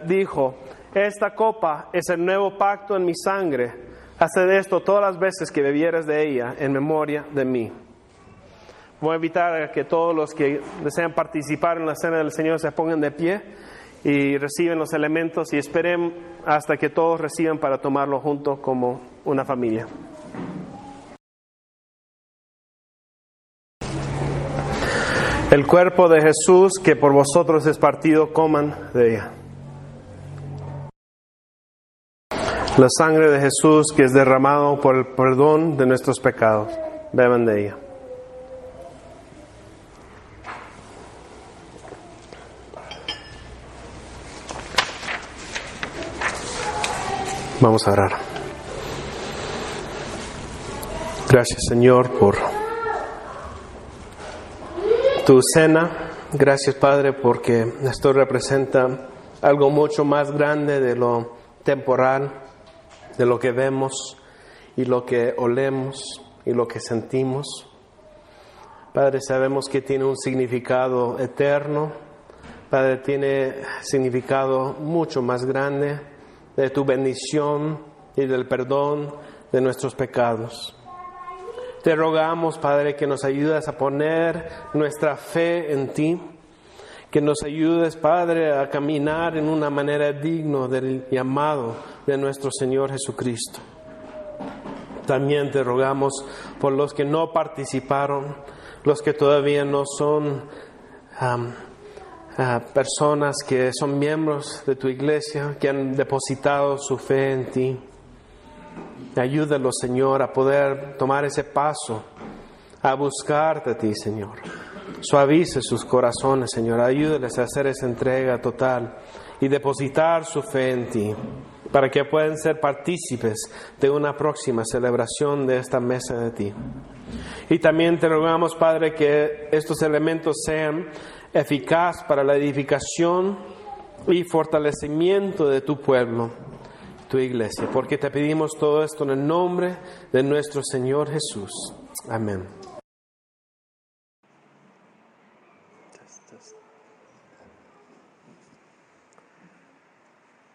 dijo: esta copa es el nuevo pacto en mi sangre. Haced esto todas las veces que bebieras de ella en memoria de mí. Voy a invitar a que todos los que desean participar en la cena del Señor se pongan de pie y reciben los elementos y esperen hasta que todos reciban para tomarlo junto como una familia. El cuerpo de Jesús que por vosotros es partido, coman de ella. La sangre de Jesús que es derramado por el perdón de nuestros pecados, beban de ella. Vamos a orar. Gracias, Señor, por tu cena. Gracias, Padre, porque esto representa algo mucho más grande de lo temporal, de lo que vemos y lo que olemos y lo que sentimos. Padre, sabemos que tiene un significado eterno. Padre, tiene significado mucho más grande de tu bendición y del perdón de nuestros pecados. Te rogamos, Padre, que nos ayudes a poner nuestra fe en ti, que nos ayudes, Padre, a caminar en una manera digna del llamado de nuestro Señor Jesucristo. También te rogamos por los que no participaron, los que todavía no son personas que son miembros de tu iglesia, que han depositado su fe en ti. Ayúdalos, Señor, a poder tomar ese paso, a buscarte a ti, Señor. Suavice sus corazones, Señor. Ayúdales a hacer esa entrega total y depositar su fe en ti. para que puedan ser partícipes de una próxima celebración de esta mesa de ti. Y también te rogamos, Padre, que estos elementos sean eficaces para la edificación y fortalecimiento de tu pueblo, tu iglesia, porque te pedimos todo esto en el nombre de nuestro Señor Jesús. Amén.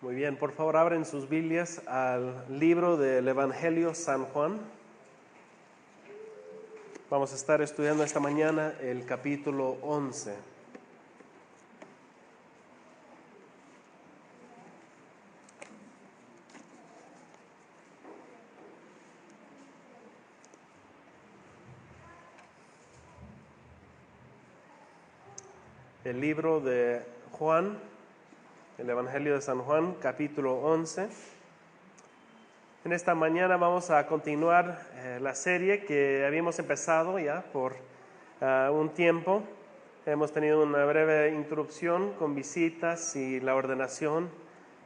Muy bien, por favor abren sus Biblias al libro del Evangelio San Juan. Vamos a estar estudiando esta mañana el capítulo 11. El libro de Juan, el Evangelio de San Juan, capítulo 11. En esta mañana vamos a continuar la serie que habíamos empezado ya por un tiempo. Hemos tenido una breve interrupción con visitas y la ordenación,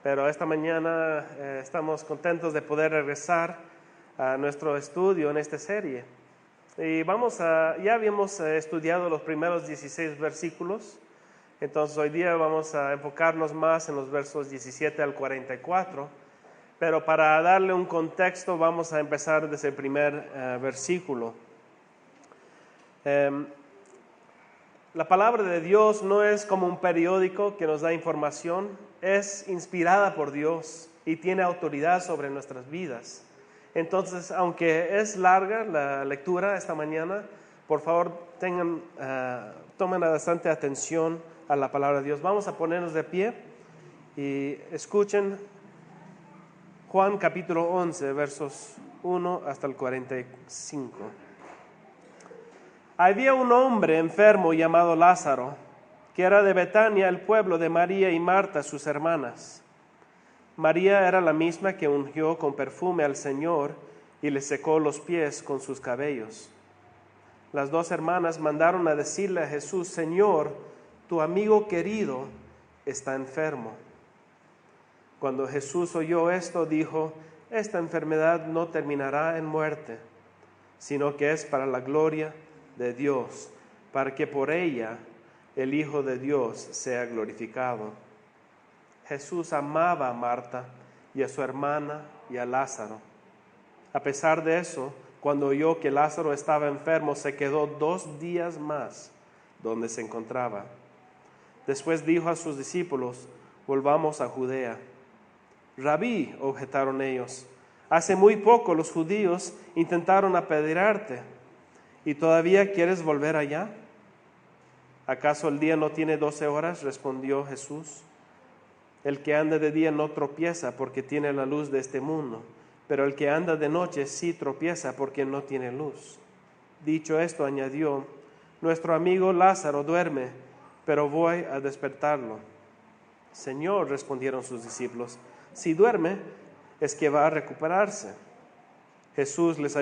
pero esta mañana estamos contentos de poder regresar a nuestro estudio en esta serie. Y ya habíamos estudiado los primeros 16 versículos. Entonces hoy día vamos a enfocarnos más en los versos 17 al 44, pero para darle un contexto vamos a empezar desde el primer versículo. La palabra de Dios no es como un periódico que nos da información, es inspirada por Dios y tiene autoridad sobre nuestras vidas. Entonces, aunque es larga la lectura esta mañana, por favor tomen bastante atención a la palabra de Dios. Vamos a ponernos de pie y escuchen Juan capítulo 11, versos 1 hasta el 45. Había un hombre enfermo llamado Lázaro, que era de Betania, el pueblo de María y Marta, sus hermanas. María era la misma que ungió con perfume al Señor y le secó los pies con sus cabellos. Las dos hermanas mandaron a decirle a Jesús: Señor, tu amigo querido está enfermo. Cuando Jesús oyó esto, dijo: esta enfermedad no terminará en muerte, sino que es para la gloria de Dios, para que por ella el Hijo de Dios sea glorificado. Jesús amaba a Marta y a su hermana y a Lázaro. A pesar de eso, cuando oyó que Lázaro estaba enfermo, se quedó 2 días más donde se encontraba. Después dijo a sus discípulos: volvamos a Judea. Rabí, objetaron ellos, hace muy poco los judíos intentaron apedrearte, ¿y todavía quieres volver allá? ¿Acaso el día no tiene 12 horas? Respondió Jesús. El que anda de día no tropieza porque tiene la luz de este mundo, pero el que anda de noche sí tropieza porque no tiene luz. Dicho esto, añadió: nuestro amigo Lázaro duerme, pero voy a despertarlo. Señor, respondieron sus discípulos, si duerme, es que va a recuperarse. Jesús les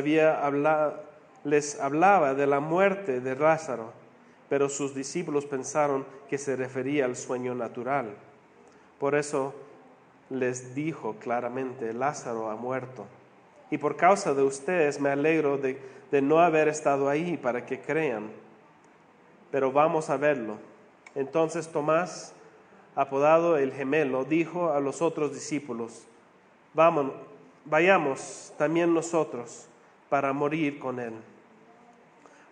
hablaba de la muerte de Lázaro, pero sus discípulos pensaron que se refería al sueño natural. Por eso les dijo claramente: Lázaro ha muerto, y por causa de ustedes me alegro de no haber estado ahí para que crean. Pero vamos a verlo. Entonces Tomás, apodado el Gemelo, dijo a los otros discípulos: vayamos también nosotros para morir con él.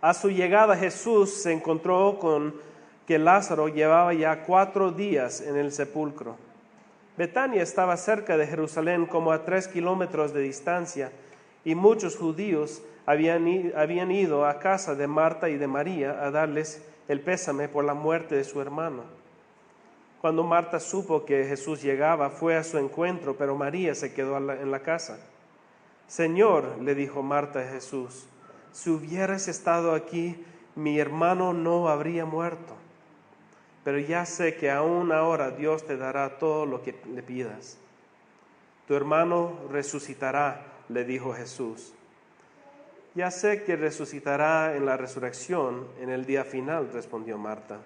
A su llegada Jesús se encontró con que Lázaro llevaba ya 4 días en el sepulcro. Betania estaba cerca de Jerusalén, como a 3 kilómetros de distancia, y muchos judíos habían ido a casa de Marta y de María a darles el pésame por la muerte de su hermano. Cuando Marta supo que Jesús llegaba, fue a su encuentro, pero María se quedó en la casa. Señor, le dijo Marta a Jesús, si hubieras estado aquí, mi hermano no habría muerto. Pero ya sé que aún ahora Dios te dará todo lo que le pidas. Tu hermano resucitará, le dijo Jesús. Ya sé que resucitará en la resurrección en el día final, respondió Marta.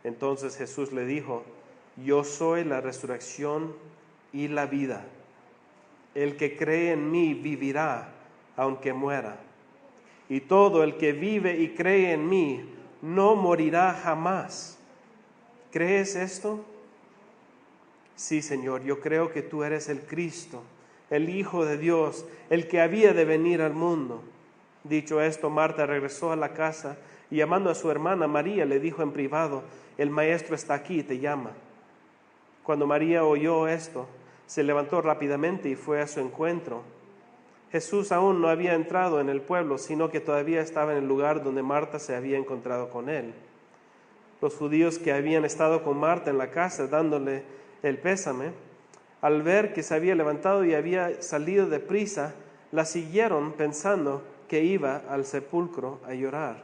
Entonces Jesús le dijo: yo soy la resurrección y la vida. el que cree en mí vivirá, aunque muera. Y todo el que vive y cree en mí no morirá jamás. ¿Crees esto? Sí, Señor, yo creo que tú eres el Cristo, el Hijo de Dios, el que había de venir al mundo. Dicho esto, Marta regresó a la casa y llamando a su hermana María le dijo en privado: el maestro está aquí y te llama. Cuando María oyó esto, se levantó rápidamente y fue a su encuentro. Jesús aún no había entrado en el pueblo, sino que todavía estaba en el lugar donde Marta se había encontrado con él. Los judíos que habían estado con Marta en la casa dándole el pésame, al ver que se había levantado y había salido deprisa, la siguieron pensando que iba al sepulcro a llorar.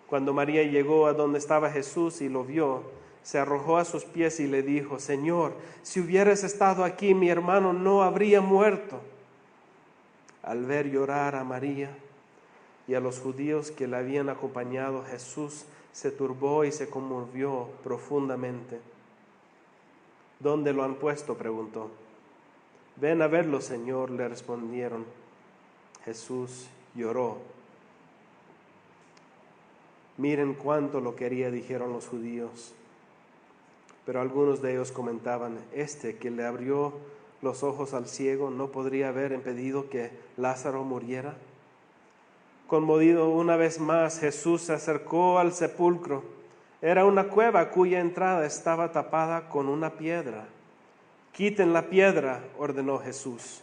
Cuando María llegó a donde estaba Jesús y lo vio, se arrojó a sus pies y le dijo: Señor, si hubieras estado aquí, mi hermano no habría muerto. Al ver llorar a María y a los judíos que la habían acompañado, Jesús se turbó y se conmovió profundamente. ¿Dónde lo han puesto?, preguntó. Ven a verlo, Señor, le respondieron. Jesús lloró. Miren cuánto lo quería, dijeron los judíos. Pero algunos de ellos comentaban: este que le abrió los ojos al ciego no podría haber impedido que Lázaro muriera. Conmovido una vez más, Jesús se acercó al sepulcro. Era una cueva cuya entrada estaba tapada con una piedra. Quiten la piedra, ordenó Jesús.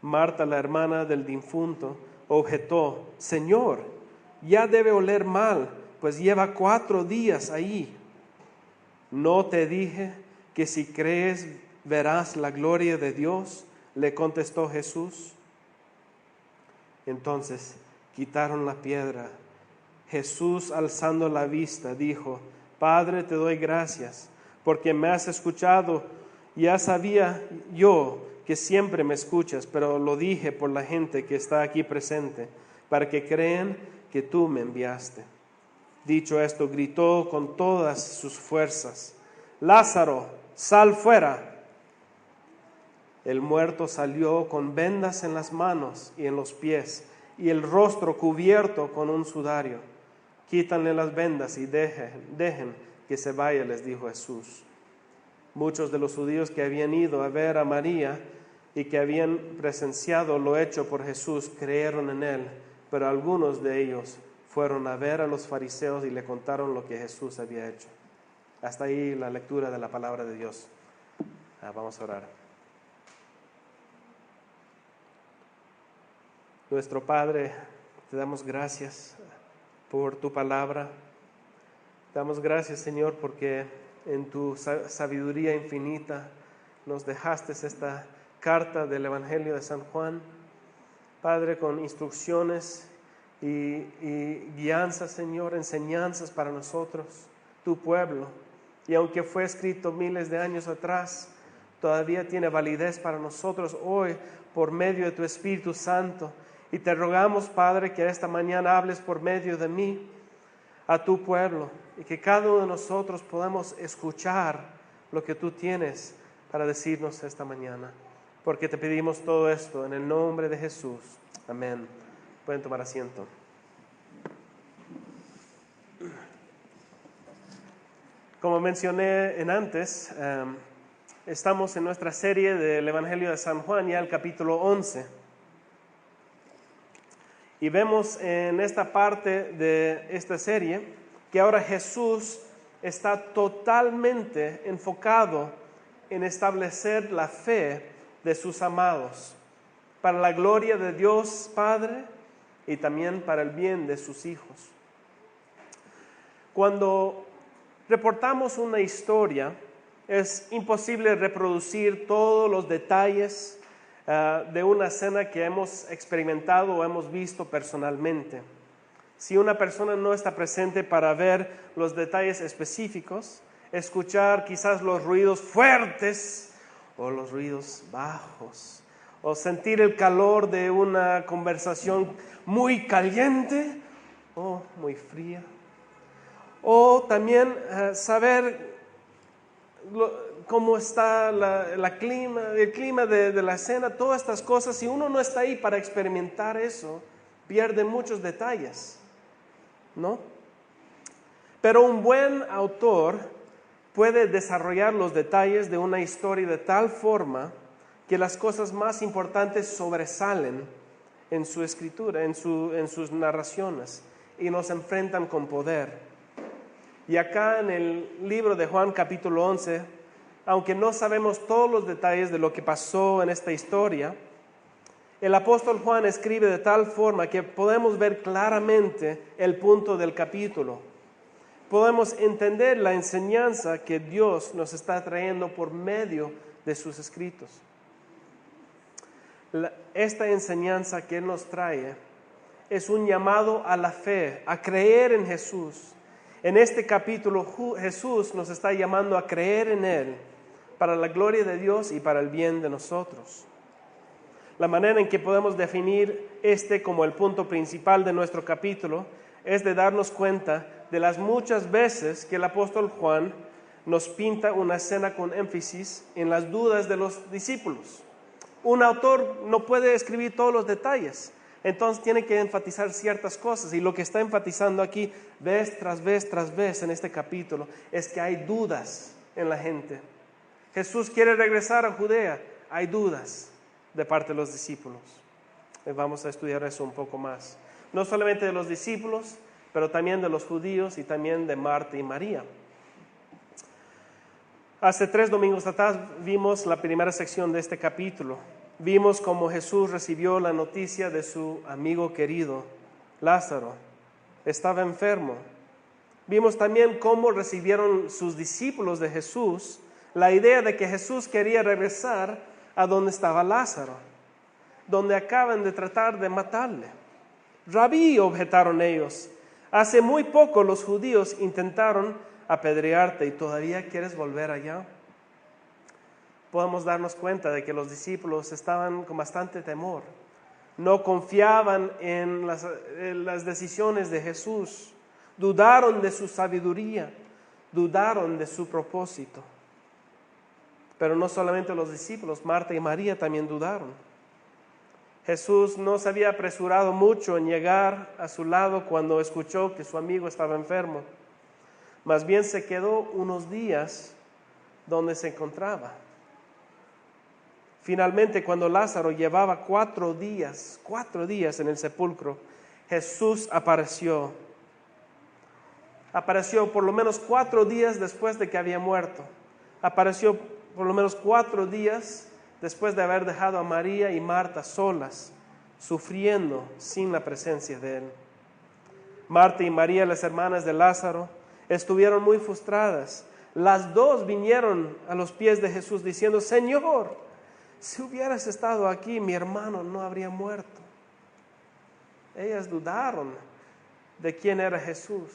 Marta, la hermana del difunto, objetó: Señor, ya debe oler mal, pues lleva 4 días ahí. ¿No te dije que si crees verás la gloria de Dios?, le contestó Jesús. Entonces quitaron la piedra. Jesús, alzando la vista, dijo: Padre, te doy gracias, porque me has escuchado. Ya sabía yo que siempre me escuchas, pero lo dije por la gente que está aquí presente, para que crean que tú me enviaste. Dicho esto, gritó con todas sus fuerzas: Lázaro, sal fuera. El muerto salió con vendas en las manos y en los pies, y el rostro cubierto con un sudario. Quítanle las vendas y dejen que se vaya, les dijo Jesús. Muchos de los judíos que habían ido a ver a María y que habían presenciado lo hecho por Jesús creyeron en él, pero algunos de ellos fueron a ver a los fariseos y le contaron lo que Jesús había hecho. Hasta ahí la lectura de la palabra de Dios. Vamos a orar. Nuestro Padre, te damos gracias por tu palabra. Damos gracias, Señor, porque en tu sabiduría infinita nos dejaste esta carta del Evangelio de San Juan, Padre, con instrucciones y guianzas, Señor, enseñanzas para nosotros, tu pueblo. Y aunque fue escrito miles de años atrás, todavía tiene validez para nosotros hoy por medio de tu Espíritu Santo. Y te rogamos, Padre, que esta mañana hables por medio de mí a tu pueblo y que cada uno de nosotros podamos escuchar lo que tú tienes para decirnos esta mañana. Porque te pedimos todo esto en el nombre de Jesús. Amén. Pueden tomar asiento. Como mencioné antes, estamos en nuestra serie del Evangelio de San Juan, ya el capítulo 11. Y vemos en esta parte de esta serie que ahora Jesús está totalmente enfocado en establecer la fe de sus amados, para la gloria de Dios Padre y también para el bien de sus hijos. Cuando reportamos una historia, es imposible reproducir todos los detalles de una escena que hemos experimentado o hemos visto personalmente. Si una persona no está presente para ver los detalles específicos, escuchar quizás los ruidos fuertes o los ruidos bajos, o sentir el calor de una conversación muy caliente o muy fría, o también saber cómo está el clima de la escena, todas estas cosas. Si uno no está ahí para experimentar eso, pierde muchos detalles, ¿no? Pero un buen autor puede desarrollar los detalles de una historia de tal forma que las cosas más importantes sobresalen en su escritura, en sus narraciones, y nos enfrentan con poder. Y acá en el libro de Juan capítulo 11, aunque no sabemos todos los detalles de lo que pasó en esta historia, el apóstol Juan escribe de tal forma que podemos ver claramente el punto del capítulo. Podemos entender la enseñanza que Dios nos está trayendo por medio de sus escritos. Esta enseñanza que Él nos trae es un llamado a la fe, a creer en Jesús. En este capítulo Jesús nos está llamando a creer en Él para la gloria de Dios y para el bien de nosotros. La manera en que podemos definir como el punto principal de nuestro capítulo es de darnos cuenta de las muchas veces que el apóstol Juan nos pinta una escena con énfasis en las dudas de los discípulos. Un autor no puede escribir todos los detalles, entonces tiene que enfatizar ciertas cosas, y lo que está enfatizando aquí vez tras vez tras vez en este capítulo es que hay dudas en la gente. Jesús quiere regresar a Judea, hay dudas de parte de los discípulos. Vamos a estudiar eso un poco más. No solamente de los discípulos, pero también de los judíos y también de Marta y María. Hace 3 domingos atrás vimos la primera sección de este capítulo. Vimos cómo Jesús recibió la noticia de su amigo querido, Lázaro. Estaba enfermo. Vimos también cómo recibieron sus discípulos de Jesús la idea de que Jesús quería regresar a donde estaba Lázaro, donde acaban de tratar de matarle. Rabí, objetaron ellos, hace muy poco los judíos intentaron apedrearte y todavía quieres volver allá. Podemos darnos cuenta de que los discípulos estaban con bastante temor. No confiaban en las decisiones de Jesús. Dudaron de su sabiduría. Dudaron de su propósito. Pero no solamente los discípulos, Marta y María también dudaron. Jesús no se había apresurado mucho en llegar a su lado cuando escuchó que su amigo estaba enfermo. Más bien se quedó unos días donde se encontraba. Finalmente, cuando Lázaro llevaba 4 días en el sepulcro, Jesús apareció. Apareció por lo menos 4 días después de que había muerto. Apareció por lo menos 4 días después de haber dejado a María y Marta solas, sufriendo sin la presencia de Él. Marta y María, las hermanas de Lázaro, estuvieron muy frustradas. Las dos vinieron a los pies de Jesús diciendo: Señor, si hubieras estado aquí, mi hermano no habría muerto. Ellas dudaron de quién era Jesús.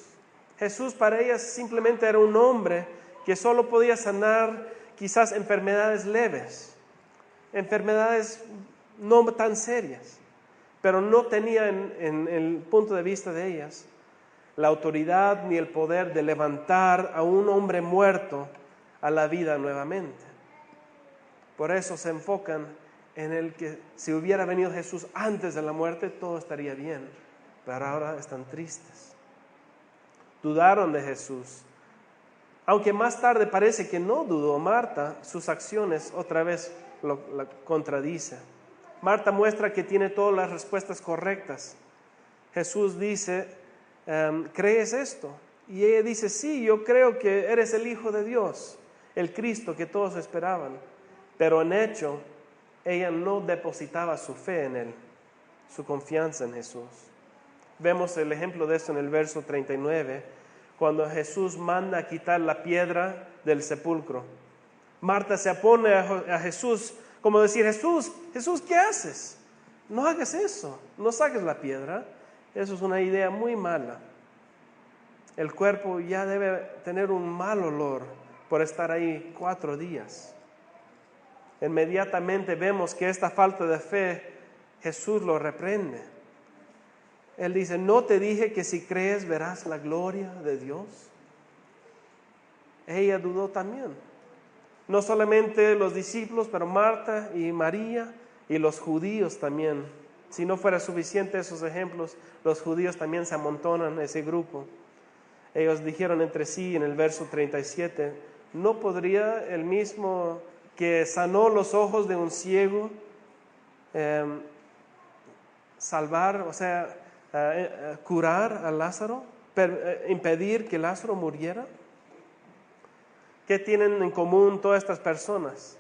Jesús para ellas simplemente era un hombre que solo podía sanar quizás enfermedades leves, enfermedades no tan serias, pero no tenía en el punto de vista de ellas la autoridad ni el poder de levantar a un hombre muerto a la vida nuevamente. Por eso se enfocan en el que si hubiera venido Jesús antes de la muerte, todo estaría bien, pero ahora están tristes. Dudaron de Jesús. Aunque más tarde parece que no dudó Marta, sus acciones otra vez la contradicen. Marta muestra que tiene todas las respuestas correctas. Jesús dice: ¿crees esto? Y ella dice: sí, yo creo que eres el Hijo de Dios, el Cristo que todos esperaban. Pero en hecho, ella no depositaba su fe en Él, su confianza en Jesús. Vemos el ejemplo de esto en el verso 39, cuando Jesús manda a quitar la piedra del sepulcro. Marta se opone a Jesús, como decir: Jesús, ¿qué haces? No hagas eso, no saques la piedra. Eso es una idea muy mala. El cuerpo ya debe tener un mal olor por estar ahí 4 días. Inmediatamente vemos que esta falta de fe, Jesús lo reprende. Él dice: ¿no te dije que si crees verás la gloria de Dios? Ella dudó también. No solamente los discípulos, pero Marta y María y los judíos también. Si no fuera suficiente esos ejemplos, los judíos también se amontonan en ese grupo. Ellos dijeron entre sí en el verso 37, ¿no podría el mismo que sanó los ojos de un ciego salvar, o sea, curar a Lázaro, impedir que Lázaro muriera? ¿Qué tienen en común todas estas personas?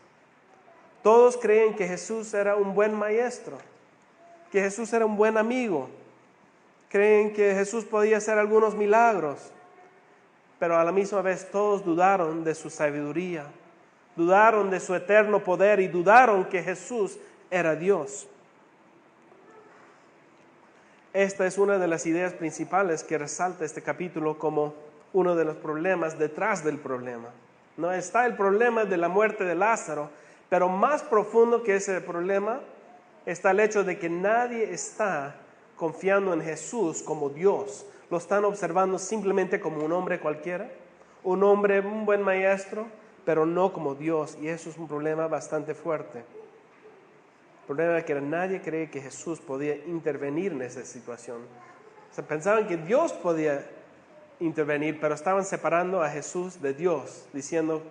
Todos creen que Jesús era un buen maestro, que Jesús era un buen amigo. Creen que Jesús podía hacer algunos milagros, pero a la misma vez todos dudaron de su sabiduría, dudaron de su eterno poder y dudaron que Jesús era Dios. Esta es una de las ideas principales que resalta este capítulo como uno de los problemas detrás del problema. No está el problema de la muerte de Lázaro, pero más profundo que ese problema está el hecho de que nadie está confiando en Jesús como Dios. Lo están observando simplemente como un hombre cualquiera, un hombre, un buen maestro, pero no como Dios. Y eso es un problema bastante fuerte. El problema es que nadie cree que Jesús podía intervenir en esa situación. O sea, pensaban que Dios podía intervenir, pero estaban separando a Jesús de Dios, diciendo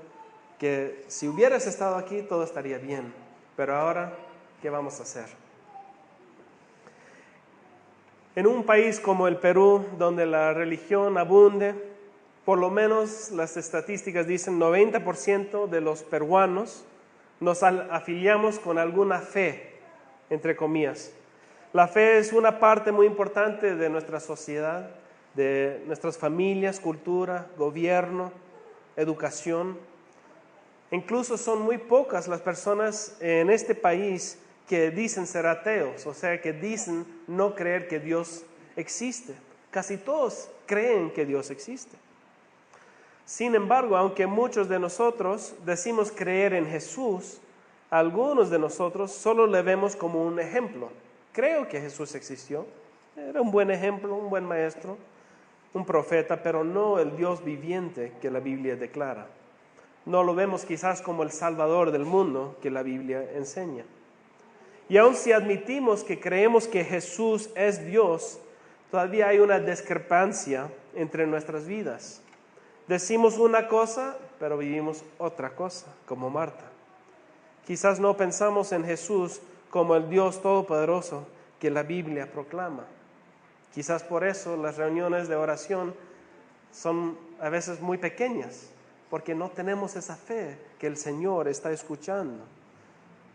que si hubieras estado aquí todo estaría bien, pero ahora, ¿qué vamos a hacer? En un país como el Perú, donde la religión abunde, por lo menos las estadísticas dicen 90% de los peruanos nos afiliamos con alguna fe, entre comillas. La fe es una parte muy importante de nuestra sociedad, de nuestras familias, cultura, gobierno, educación. Incluso son muy pocas las personas en este país que dicen ser ateos, o sea, que dicen no creer que Dios existe. Casi todos creen que Dios existe. Sin embargo, aunque muchos de nosotros decimos creer en Jesús, algunos de nosotros solo le vemos como un ejemplo. Creo que Jesús existió, era un buen ejemplo, un buen maestro, un profeta, pero no el Dios viviente que la Biblia declara. No lo vemos quizás como el Salvador del mundo que la Biblia enseña. Y aun si admitimos que creemos que Jesús es Dios, todavía hay una discrepancia entre nuestras vidas. Decimos una cosa, pero vivimos otra cosa, como Marta. Quizás no pensamos en Jesús como el Dios todopoderoso que la Biblia proclama. Quizás por eso las reuniones de oración son a veces muy pequeñas, porque no tenemos esa fe que el Señor está escuchando,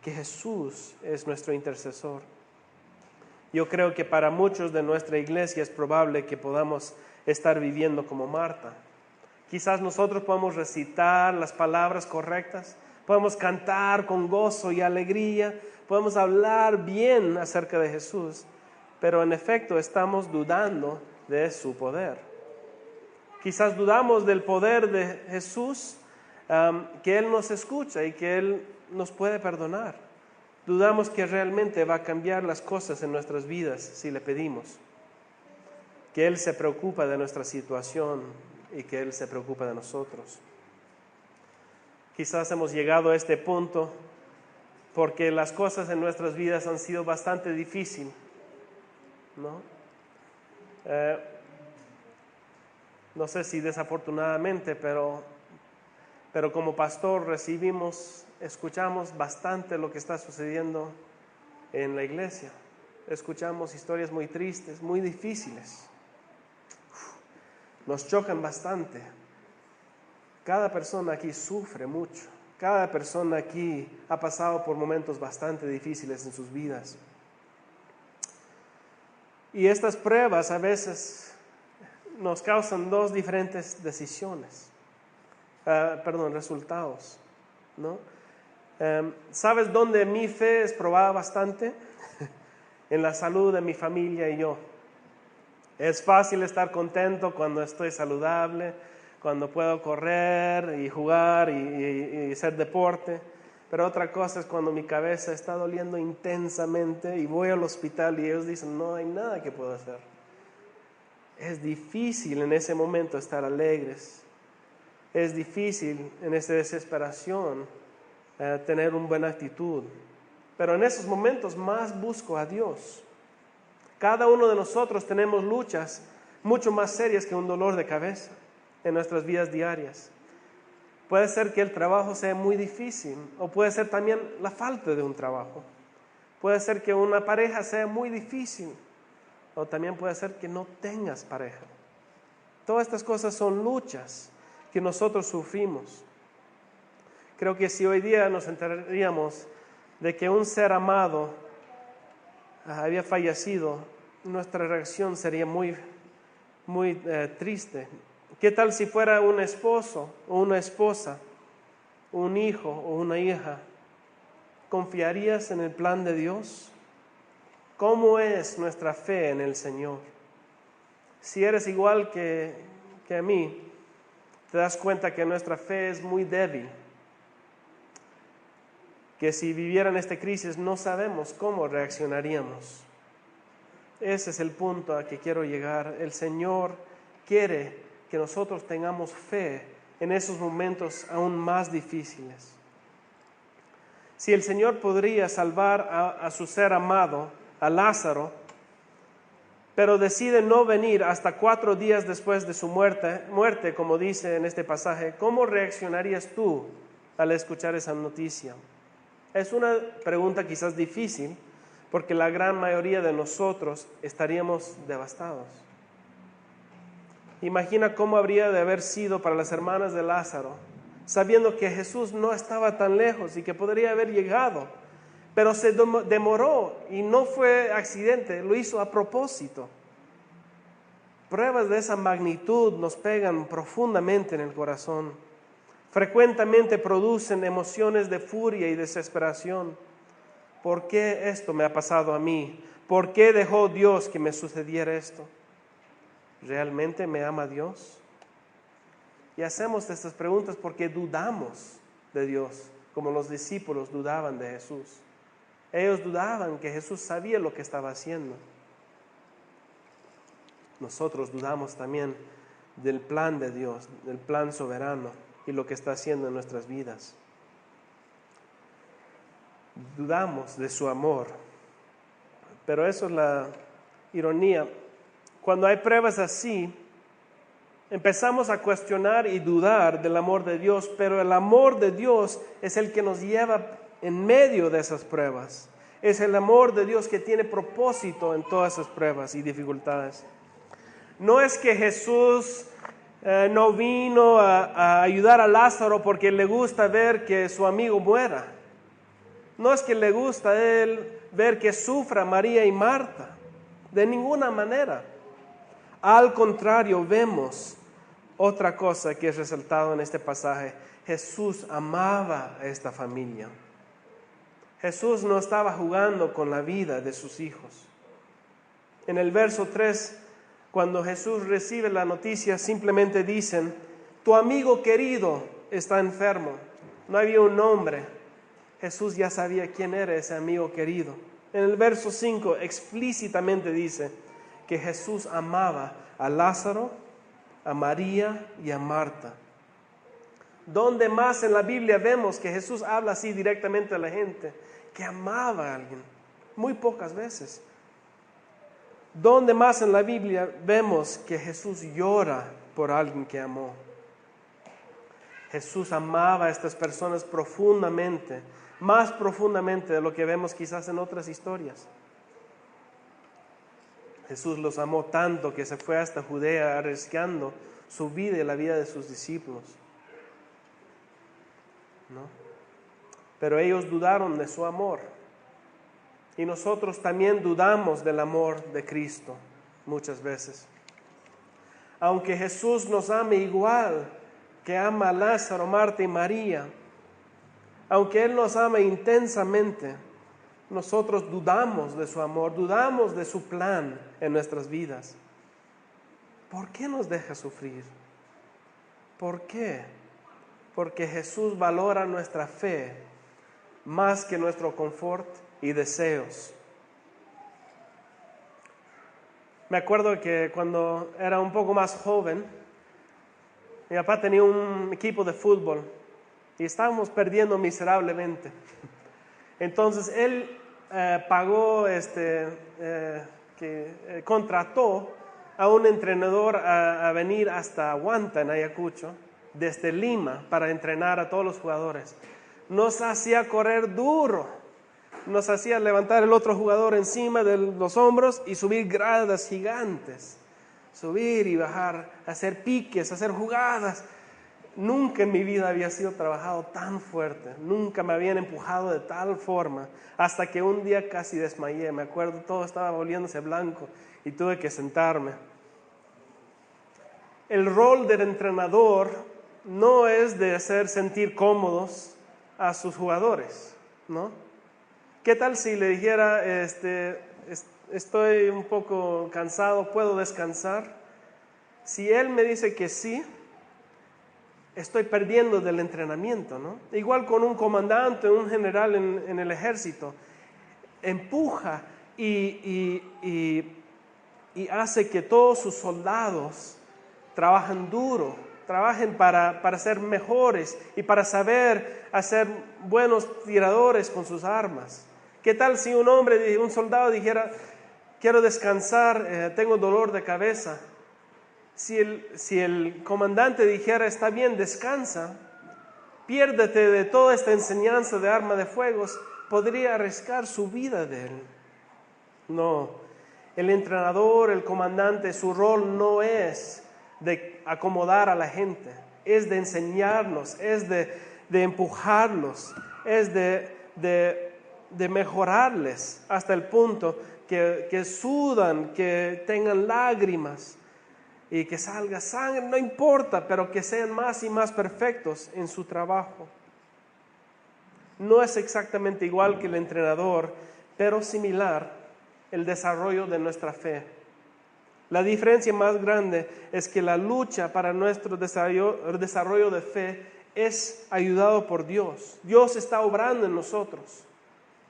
que Jesús es nuestro intercesor. Yo creo que para muchos de nuestra iglesia es probable que podamos estar viviendo como Marta. Quizás nosotros podamos recitar las palabras correctas, podemos cantar con gozo y alegría, podemos hablar bien acerca de Jesús, pero en efecto estamos dudando de su poder. Quizás dudamos del poder de Jesús, que Él nos escucha y que Él nos puede perdonar. Dudamos que realmente va a cambiar las cosas en nuestras vidas si le pedimos. Que Él se preocupa de nuestra situación y que Él se preocupa de nosotros. Quizás hemos llegado a este punto porque las cosas en nuestras vidas han sido bastante difíciles, ¿no? No sé si desafortunadamente, pero como pastor escuchamos bastante lo que está sucediendo en la iglesia. Escuchamos historias muy tristes, muy difíciles. Nos chocan bastante. Cada persona aquí sufre mucho. Cada persona aquí ha pasado por momentos bastante difíciles en sus vidas. Y estas pruebas a veces nos causan dos diferentes resultados, ¿no? ¿Sabes dónde mi fe es probada bastante? En la salud de mi familia y yo. Es fácil estar contento cuando estoy saludable, cuando puedo correr y jugar y hacer deporte, pero otra cosa es cuando mi cabeza está doliendo intensamente y voy al hospital y ellos dicen, no hay nada que puedo hacer. Es difícil en ese momento estar alegres. es difícil en esta desesperación tener una buena actitud. Pero en esos momentos más busco a Dios. Cada uno de nosotros tenemos luchas mucho más serias que un dolor de cabeza en nuestras vidas diarias. Puede ser que el trabajo sea muy difícil, o puede ser también la falta de un trabajo. Puede ser que una pareja sea muy difícil, o también puede ser que no tengas pareja. Todas estas cosas son luchas que nosotros sufrimos. Creo que si hoy día nos enteraríamos de que un ser amado había fallecido, nuestra reacción sería muy triste. ¿Qué tal si fuera un esposo o una esposa, un hijo o una hija? ¿Confiarías en el plan de Dios? ¿Cómo es nuestra fe en el Señor? Si eres igual que a mí, te das cuenta que nuestra fe es muy débil. Que si vivieran esta crisis no sabemos cómo reaccionaríamos. Ese es el punto a que quiero llegar. El Señor quiere que nosotros tengamos fe en esos momentos aún más difíciles. Si el Señor podría salvar a su ser amado, a Lázaro, pero decide no venir hasta 4 días después de su muerte, como dice en este pasaje, ¿cómo reaccionarías tú al escuchar esa noticia? Es una pregunta quizás difícil, porque la gran mayoría de nosotros estaríamos devastados. Imagina cómo habría de haber sido para las hermanas de Lázaro, sabiendo que Jesús no estaba tan lejos y que podría haber llegado, pero se demoró y no fue accidente, lo hizo a propósito. Pruebas de esa magnitud nos pegan profundamente en el corazón. Frecuentemente producen emociones de furia y desesperación. ¿Por qué esto me ha pasado a mí? ¿Por qué dejó Dios que me sucediera esto? ¿Realmente me ama Dios? Y hacemos estas preguntas porque dudamos de Dios, como los discípulos dudaban de Jesús. Ellos dudaban que Jesús sabía lo que estaba haciendo. Nosotros dudamos también del plan de Dios, del plan soberano y lo que está haciendo en nuestras vidas. Dudamos de su amor, pero eso es la ironía. Cuando hay pruebas así, empezamos a cuestionar y dudar del amor de Dios, pero el amor de Dios es el que nos lleva en medio de esas pruebas. Es el amor de Dios que tiene propósito en todas esas pruebas y dificultades. No es que Jesús no vino a ayudar a Lázaro porque le gusta ver que su amigo muera. No es que le gusta a él ver que sufra María y Marta. De ninguna manera. Al contrario, vemos otra cosa que es resaltado en este pasaje. Jesús amaba a esta familia. Jesús no estaba jugando con la vida de sus hijos. En el verso 3, cuando Jesús recibe la noticia, simplemente dicen, tu amigo querido está enfermo. No había un nombre. Jesús ya sabía quién era ese amigo querido. En el verso 5 explícitamente dice que Jesús amaba a Lázaro, a María y a Marta. ¿Dónde más en la Biblia vemos que Jesús habla así directamente a la gente? Que amaba a alguien. Muy pocas veces. ¿Dónde más en la Biblia vemos que Jesús llora por alguien que amó? Jesús amaba a estas personas profundamente, más profundamente de lo que vemos quizás en otras historias. Jesús los amó tanto que se fue hasta Judea arriesgando su vida y la vida de sus discípulos. ¿No? Pero ellos dudaron de su amor. Y nosotros también dudamos del amor de Cristo muchas veces. Aunque Jesús nos ame igual que ama a Lázaro, Marta y María, aunque Él nos ama intensamente, nosotros dudamos de su amor, dudamos de su plan en nuestras vidas. ¿Por qué nos deja sufrir? ¿Por qué? Porque Jesús valora nuestra fe más que nuestro confort y deseos. Me acuerdo que cuando era un poco más joven, Mi papá tenía un equipo de fútbol y estábamos perdiendo miserablemente. Entonces él contrató a un entrenador a venir hasta Huanta, en Ayacucho, desde Lima, para entrenar a todos los jugadores. Nos hacía correr duro, nos hacía levantar el otro jugador encima de los hombros y subir gradas gigantes, subir y bajar, hacer piques, hacer jugadas. Nunca en mi vida había sido trabajado tan fuerte, nunca me habían empujado de tal forma, hasta que un día casi desmayé. Me acuerdo, todo estaba volviéndose blanco y tuve que sentarme. El rol del entrenador no es de hacer sentir cómodos a sus jugadores, ¿no? ¿Qué tal si le dijera, estoy un poco cansado, ¿puedo descansar? Si él me dice que sí, estoy perdiendo del entrenamiento, ¿no? Igual con un comandante, un general en el ejército, empuja y hace que todos sus soldados trabajen duro, trabajen para ser mejores y para saber hacer buenos tiradores con sus armas. ¿Qué tal si un soldado dijera, quiero descansar, tengo dolor de cabeza? Si el comandante dijera, está bien, descansa, piérdete de toda esta enseñanza de arma de fuego, podría arriesgar su vida de él. No, el entrenador, el comandante, su rol no es de acomodar a la gente, es de enseñarlos, es de empujarlos, es de mejorarles hasta el punto que sudan, que tengan lágrimas y que salga sangre, no importa, pero que sean más y más perfectos en su trabajo. No es exactamente igual que el entrenador, pero similar el desarrollo de nuestra fe. La diferencia más grande es que la lucha para nuestro desarrollo de fe es ayudado por Dios. Dios está obrando en nosotros.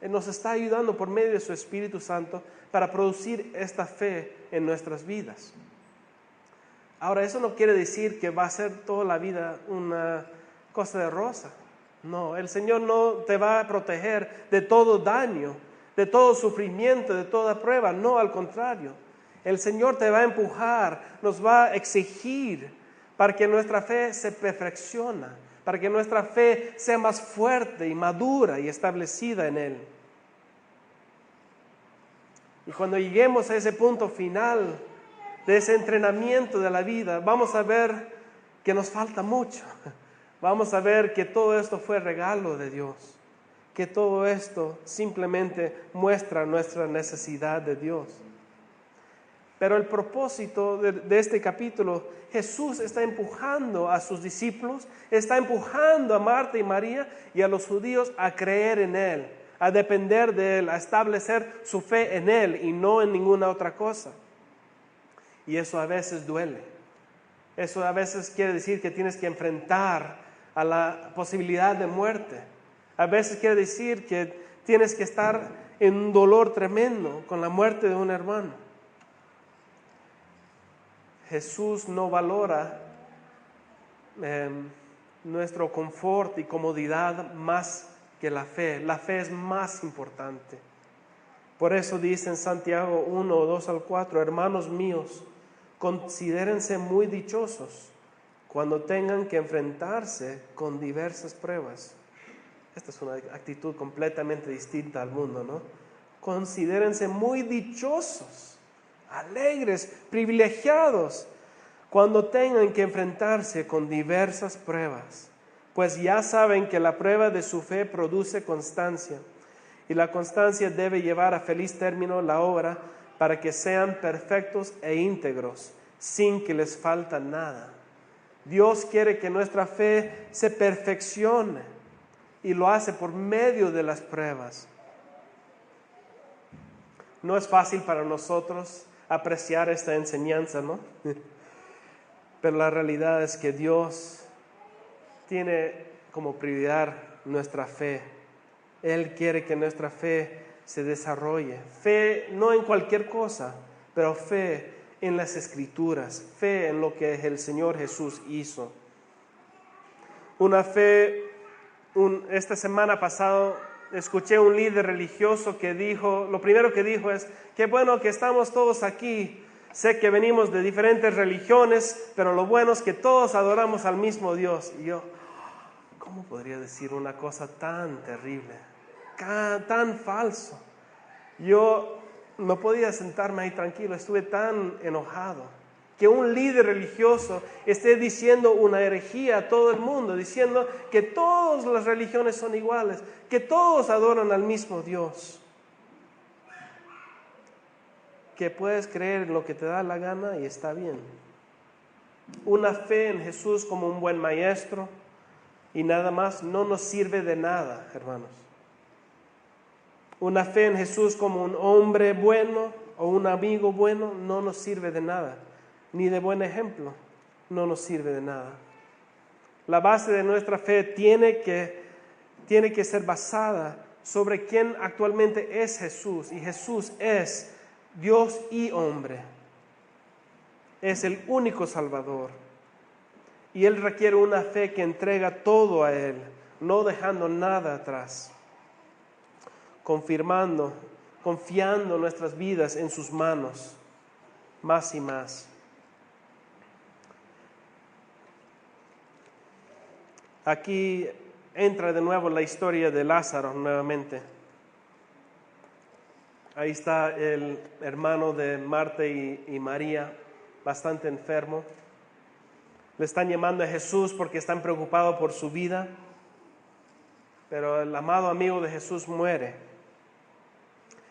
Él nos está ayudando por medio de su Espíritu Santo para producir esta fe en nuestras vidas. Ahora, eso no quiere decir que va a ser toda la vida una cosa de rosa. No, el Señor no te va a proteger de todo daño, de todo sufrimiento, de toda prueba. No, al contrario. El Señor te va a empujar, nos va a exigir para que nuestra fe se perfeccione, para que nuestra fe sea más fuerte y madura y establecida en Él. Y cuando lleguemos a ese punto final de ese entrenamiento de la vida, vamos a ver que nos falta mucho. Vamos a ver que todo esto fue regalo de Dios, que todo esto simplemente muestra nuestra necesidad de Dios. Pero el propósito de este capítulo, Jesús está empujando a sus discípulos, está empujando a Marta y María y a los judíos a creer en Él, a depender de Él, a establecer su fe en Él y no en ninguna otra cosa. Y eso a veces duele. Eso a veces quiere decir que tienes que enfrentar a la posibilidad de muerte. A veces quiere decir que tienes que estar en un dolor tremendo con la muerte de un hermano. Jesús no valora nuestro confort y comodidad más que la fe. La fe es más importante. Por eso dice en Santiago 1, 2 al 4, hermanos míos, considérense muy dichosos cuando tengan que enfrentarse con diversas pruebas. Esta es una actitud completamente distinta al mundo, ¿no? Considérense muy dichosos, alegres, privilegiados, cuando tengan que enfrentarse con diversas pruebas, pues ya saben que la prueba de su fe produce constancia, y la constancia debe llevar a feliz término la obra para que sean perfectos e íntegros, sin que les falte nada. Dios quiere que nuestra fe se perfeccione y lo hace por medio de las pruebas. No es fácil para nosotros apreciar esta enseñanza, ¿no? Pero la realidad es que Dios tiene como prioridad nuestra fe. Él quiere que nuestra fe se desarrolle. Fe no en cualquier cosa, pero fe en las Escrituras, fe en lo que el Señor Jesús hizo. Una fe, esta semana pasada escuché un líder religioso que dijo, lo primero que dijo es, qué bueno que estamos todos aquí. Sé que venimos de diferentes religiones, pero lo bueno es que todos adoramos al mismo Dios. Y yo, ¿cómo podría decir una cosa tan terrible, tan falso? Yo no podía sentarme ahí tranquilo, estuve tan enojado. Que un líder religioso esté diciendo una herejía a todo el mundo, diciendo que todas las religiones son iguales, que todos adoran al mismo Dios. Que puedes creer en lo que te da la gana y está bien. Una fe en Jesús como un buen maestro y nada más no nos sirve de nada, hermanos. Una fe en Jesús como un hombre bueno o un amigo bueno no nos sirve de nada, ni de buen ejemplo, no nos sirve de nada. La base de nuestra fe tiene que ser basada sobre quién actualmente es Jesús, y Jesús es Dios y hombre. Es el único Salvador. Y Él requiere una fe que entrega todo a Él, no dejando nada atrás. Confiando nuestras vidas en sus manos, más y más. Aquí entra de nuevo la historia de Lázaro nuevamente. Ahí está el hermano de Marta y María, bastante enfermo. Le están llamando a Jesús porque están preocupados por su vida, pero el amado amigo de Jesús muere.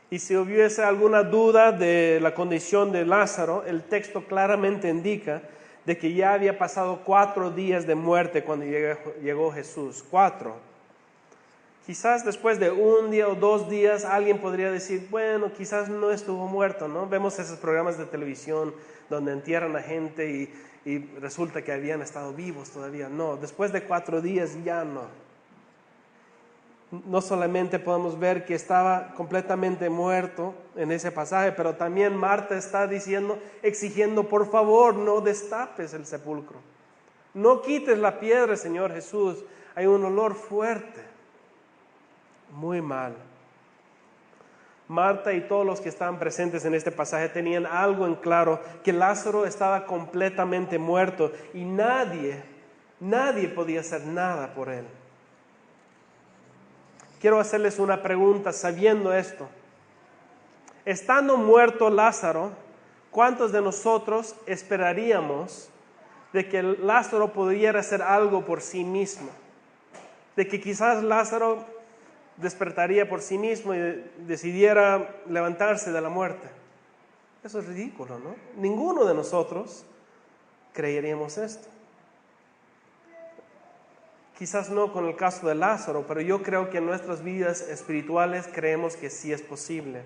Y si hubiese alguna duda de la condición de Lázaro, el texto claramente indica de que ya había pasado 4 días de muerte cuando llegó Jesús. 4. Quizás después de 1 día o 2 días alguien podría decir, bueno, quizás no estuvo muerto, ¿no? Vemos esos programas de televisión donde entierran a gente y resulta que habían estado vivos todavía. No, después de 4 días ya no. No solamente podemos ver que estaba completamente muerto en ese pasaje, pero también Marta está exigiendo, por favor, no destapes el sepulcro. No quites la piedra, Señor Jesús. Hay un olor fuerte. Muy mal. Marta y todos los que estaban presentes en este pasaje tenían algo en claro, que Lázaro estaba completamente muerto y nadie podía hacer nada por él. Quiero hacerles una pregunta sabiendo esto. Estando muerto Lázaro, ¿cuántos de nosotros esperaríamos de que Lázaro pudiera hacer algo por sí mismo? De que quizás Lázaro despertaría por sí mismo y decidiera levantarse de la muerte. Eso es ridículo, ¿no? Ninguno de nosotros creeríamos esto. Quizás no con el caso de Lázaro, pero yo creo que en nuestras vidas espirituales creemos que sí es posible.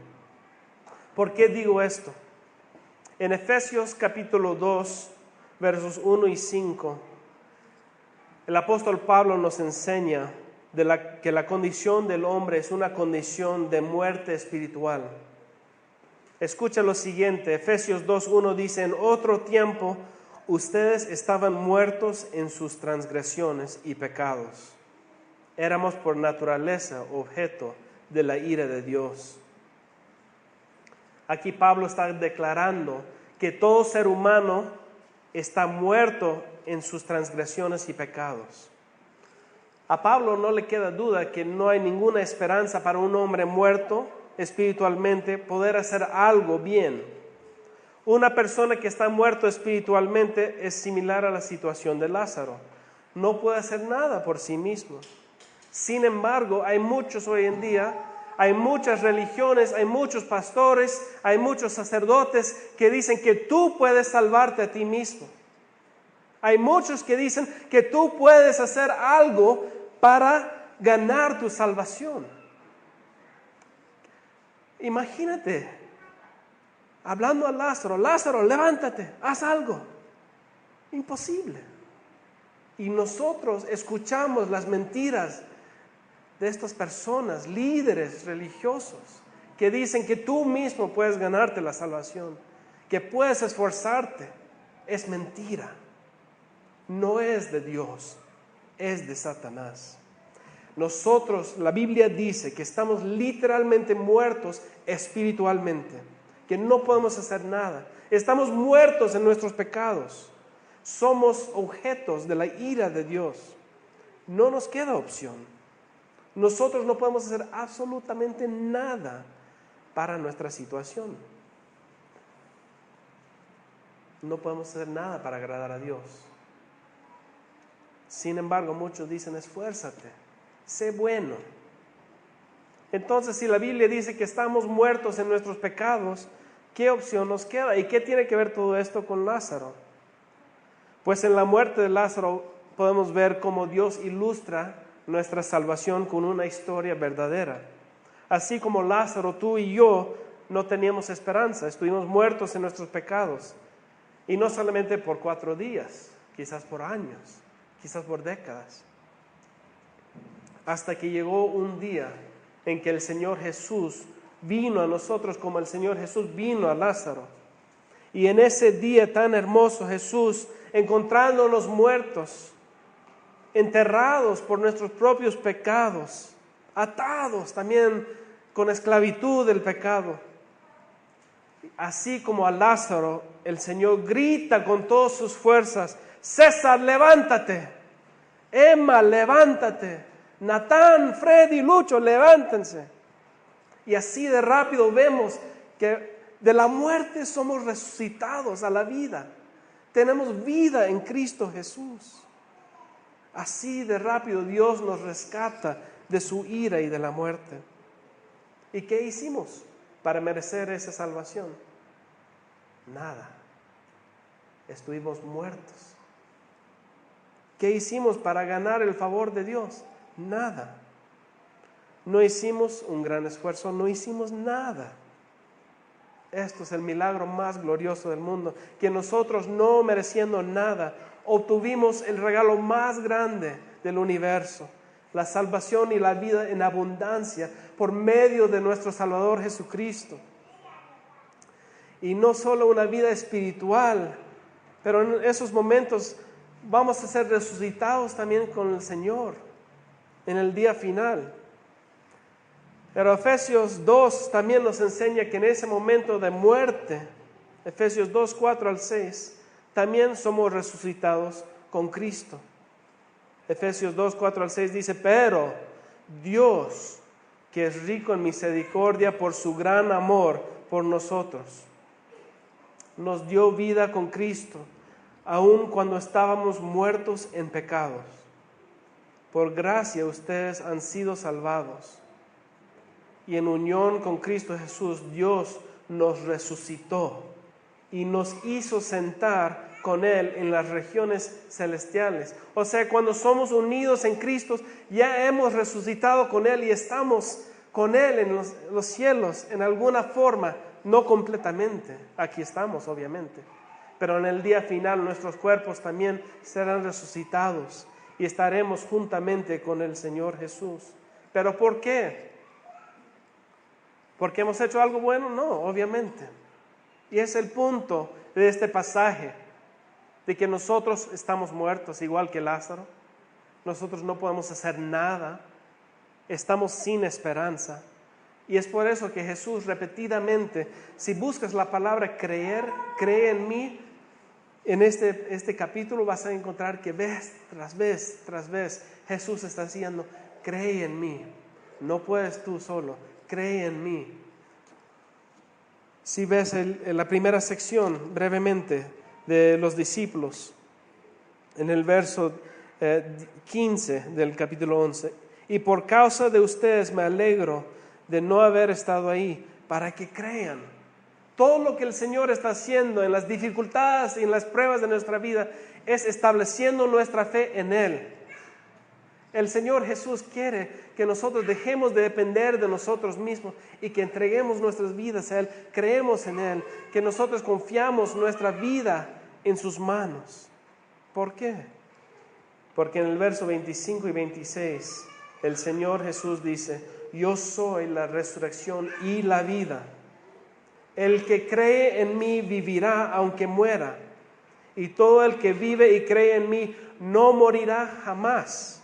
¿Por qué digo esto? En Efesios capítulo 2, versos 1 y 5, el apóstol Pablo nos enseña que la condición del hombre es una condición de muerte espiritual. Escucha lo siguiente, Efesios 2:1 dice, en otro tiempo ustedes estaban muertos en sus transgresiones y pecados. Éramos por naturaleza objeto de la ira de Dios. Aquí Pablo está declarando que todo ser humano está muerto en sus transgresiones y pecados. A Pablo no le queda duda que no hay ninguna esperanza para un hombre muerto espiritualmente poder hacer algo bien. Una persona que está muerto espiritualmente es similar a la situación de Lázaro. No puede hacer nada por sí mismo. Sin embargo, hay muchos hoy en día, hay muchas religiones, hay muchos pastores, hay muchos sacerdotes que dicen que tú puedes salvarte a ti mismo. Hay muchos que dicen que tú puedes hacer algo para ganar tu salvación. Imagínate, hablando a Lázaro, Lázaro, levántate, haz algo. Imposible. Y nosotros escuchamos las mentiras de estas personas, líderes religiosos, que dicen que tú mismo puedes ganarte la salvación, que puedes esforzarte. Es mentira. No es de Dios. es de Satanás. Nosotros, la Biblia dice que estamos literalmente muertos espiritualmente, que no podemos hacer nada. Estamos muertos en nuestros pecados. Somos objetos de la ira de Dios. No nos queda opción. Nosotros no podemos hacer absolutamente nada para nuestra situación. No podemos hacer nada para agradar a Dios. Sin embargo, muchos dicen, esfuérzate, sé bueno. Entonces, si la Biblia dice que estamos muertos en nuestros pecados, ¿qué opción nos queda? ¿Y qué tiene que ver todo esto con Lázaro? Pues en la muerte de Lázaro podemos ver cómo Dios ilustra nuestra salvación con una historia verdadera. Así como Lázaro, tú y yo no teníamos esperanza, estuvimos muertos en nuestros pecados. Y no solamente por 4 días, quizás por años, quizás por décadas. Hasta que llegó un día en que el Señor Jesús vino a nosotros como el Señor Jesús vino a Lázaro. Y en ese día tan hermoso, Jesús, encontrándonos muertos, enterrados por nuestros propios pecados, atados también con esclavitud del pecado. Así como a Lázaro, el Señor grita con todas sus fuerzas, César, levántate, Emma, levántate, Natán, Freddy, Lucho, levántense. Y así de rápido vemos que de la muerte somos resucitados a la vida. Tenemos vida en Cristo Jesús. Así de rápido Dios nos rescata de su ira y de la muerte. ¿Y qué hicimos para merecer esa salvación? Nada. Estuvimos muertos. ¿Qué hicimos para ganar el favor de Dios? Nada. No hicimos un gran esfuerzo, no hicimos nada. Esto es el milagro más glorioso del mundo, que nosotros, no mereciendo nada, obtuvimos el regalo más grande del universo, la salvación y la vida en abundancia por medio de nuestro Salvador Jesucristo. Y no solo una vida espiritual, pero en esos momentos vamos a ser resucitados también con el Señor en el día final. Pero Efesios 2 también nos enseña que en ese momento de muerte, Efesios 2, 4 al 6, también somos resucitados con Cristo. Efesios 2, 4 al 6 dice, pero Dios, que es rico en misericordia por su gran amor por nosotros, nos dio vida con Cristo, aun cuando estábamos muertos en pecados. Por gracia ustedes han sido salvados. Y en unión con Cristo Jesús, Dios nos resucitó y nos hizo sentar con Él en las regiones celestiales. O sea, cuando somos unidos en Cristo, ya hemos resucitado con Él y estamos con Él en los cielos en alguna forma, no completamente. Aquí estamos, obviamente. Pero en el día final nuestros cuerpos también serán resucitados y estaremos juntamente con el Señor Jesús. ¿Pero por qué? ¿Porque hemos hecho algo bueno? No, obviamente. Y es el punto de este pasaje, de que nosotros estamos muertos, igual que Lázaro. Nosotros no podemos hacer nada. Estamos sin esperanza. Y es por eso que Jesús repetidamente, si buscas la palabra creer, cree en mí, en este capítulo vas a encontrar que vez tras vez, Jesús está diciendo, cree en mí. No puedes tú solo. Cree en mí. Si ves la primera sección brevemente de los discípulos, en el verso 15 del capítulo 11, y por causa de ustedes me alegro de no haber estado ahí, para que crean. Todo lo que el Señor está haciendo en las dificultades y en las pruebas de nuestra vida es estableciendo nuestra fe en Él. El Señor Jesús quiere que nosotros dejemos de depender de nosotros mismos y que entreguemos nuestras vidas a Él, creemos en Él, que nosotros confiamos nuestra vida en sus manos. ¿Por qué? Porque en el verso 25 y 26 el Señor Jesús dice, yo soy la resurrección y la vida. El que cree en mí vivirá aunque muera, y todo el que vive y cree en mí no morirá jamás.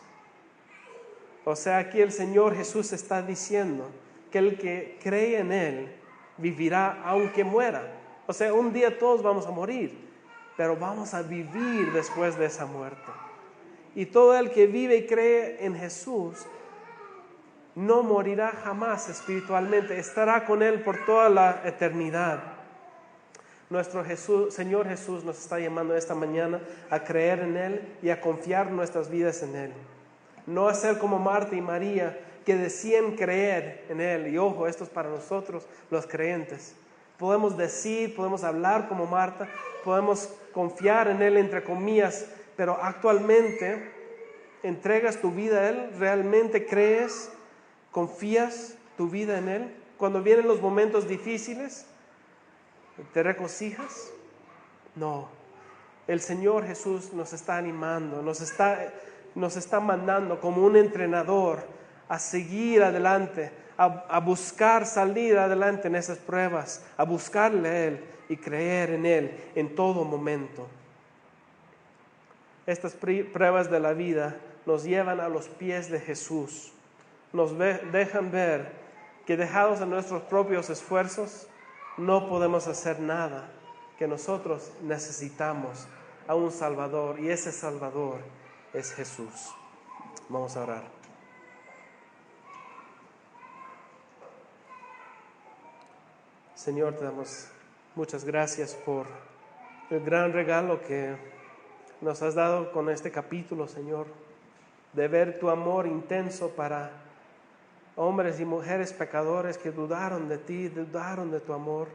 O sea, aquí el Señor Jesús está diciendo que el que cree en Él vivirá aunque muera. O sea, un día todos vamos a morir, pero vamos a vivir después de esa muerte. Y todo el que vive y cree en Jesús no morirá jamás espiritualmente, estará con Él por toda la eternidad. Nuestro Señor Jesús nos está llamando esta mañana a creer en Él y a confiar nuestras vidas en Él. No hacer como Marta y María, que decían creer en Él. Y ojo, esto es para nosotros los creyentes. Podemos decir, podemos hablar como Marta, podemos confiar en Él entre comillas, pero actualmente entregas tu vida a Él, realmente crees, confías tu vida en Él. Cuando vienen los momentos difíciles, ¿te regocijas? No. El Señor Jesús nos está animando, nos está mandando como un entrenador a seguir adelante, a buscar salir adelante en esas pruebas, a buscarle a Él y creer en Él en todo momento. Estas pruebas de la vida nos llevan a los pies de Jesús, nos dejan ver que dejados a nuestros propios esfuerzos no podemos hacer nada, que nosotros necesitamos a un Salvador y ese Salvador es Jesús. Vamos a orar. Señor, te damos muchas gracias por el gran regalo que nos has dado con este capítulo, Señor, de ver tu amor intenso para hombres y mujeres pecadores que dudaron de ti, dudaron de tu amor.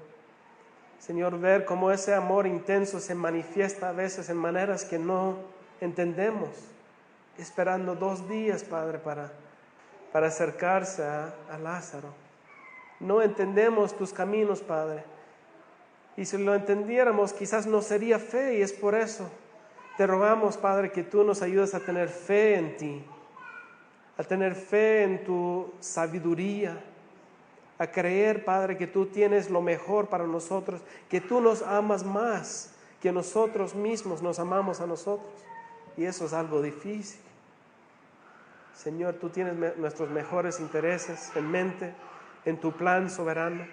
Señor, ver cómo ese amor intenso se manifiesta a veces en maneras que no entendemos, esperando 2 días, Padre, para acercarse a Lázaro. No entendemos tus caminos, Padre, y si lo entendiéramos quizás no sería fe, y es por eso te rogamos, Padre, que tú nos ayudes a tener fe en ti, a tener fe en tu sabiduría, a creer, Padre, que tú tienes lo mejor para nosotros, que tú nos amas más que nosotros mismos nos amamos a nosotros. Y eso es algo difícil. Señor, tú tienes nuestros mejores intereses en mente, en tu plan soberano.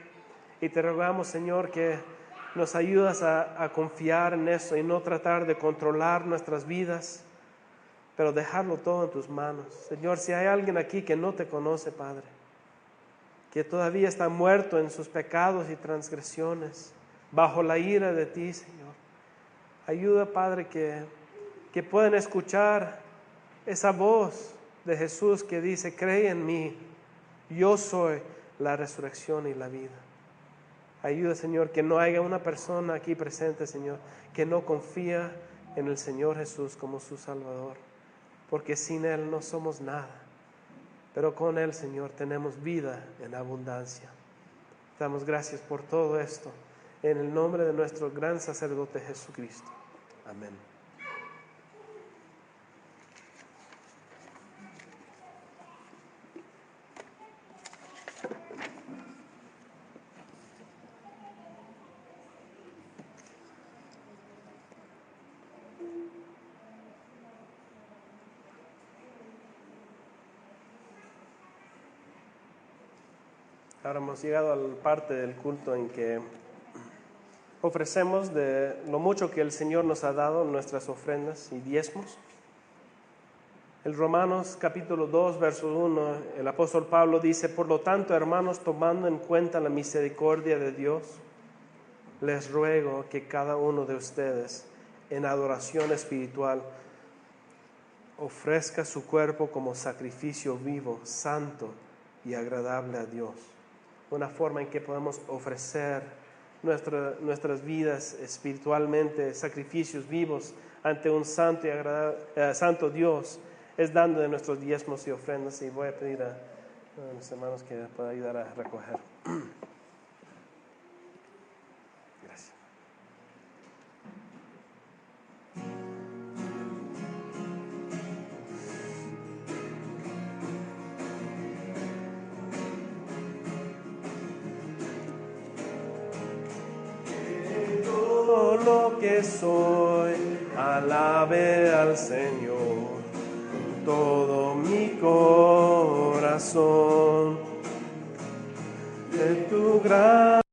Y te rogamos, Señor, que nos ayudas a confiar en eso y no tratar de controlar nuestras vidas, pero dejarlo todo en tus manos. Señor, si hay alguien aquí que no te conoce, Padre, que todavía está muerto en sus pecados y transgresiones, bajo la ira de ti, Señor, ayuda, Padre, que puedan escuchar esa voz de Jesús que dice: cree en mí, yo soy la resurrección y la vida. Ayuda, Señor, que no haya una persona aquí presente, Señor, que no confía en el Señor Jesús como su Salvador, porque sin Él no somos nada, pero con Él, Señor, tenemos vida en abundancia. Te damos gracias por todo esto, en el nombre de nuestro gran sacerdote Jesucristo. Amén. Ahora hemos llegado a la parte del culto en que ofrecemos de lo mucho que el Señor nos ha dado, nuestras ofrendas y diezmos. En Romanos capítulo 2, verso 1, el apóstol Pablo dice: por lo tanto, hermanos, tomando en cuenta la misericordia de Dios, les ruego que cada uno de ustedes, en adoración espiritual, ofrezca su cuerpo como sacrificio vivo, santo y agradable a Dios. Una forma en que podemos ofrecer nuestras vidas espiritualmente, sacrificios vivos ante un santo y santo Dios, es dando de nuestros diezmos y ofrendas. Y voy a pedir a mis hermanos que puedan ayudar a recoger. Gracias. Todo lo lo que soy, alabe al Señor con todo mi corazón. De tu gran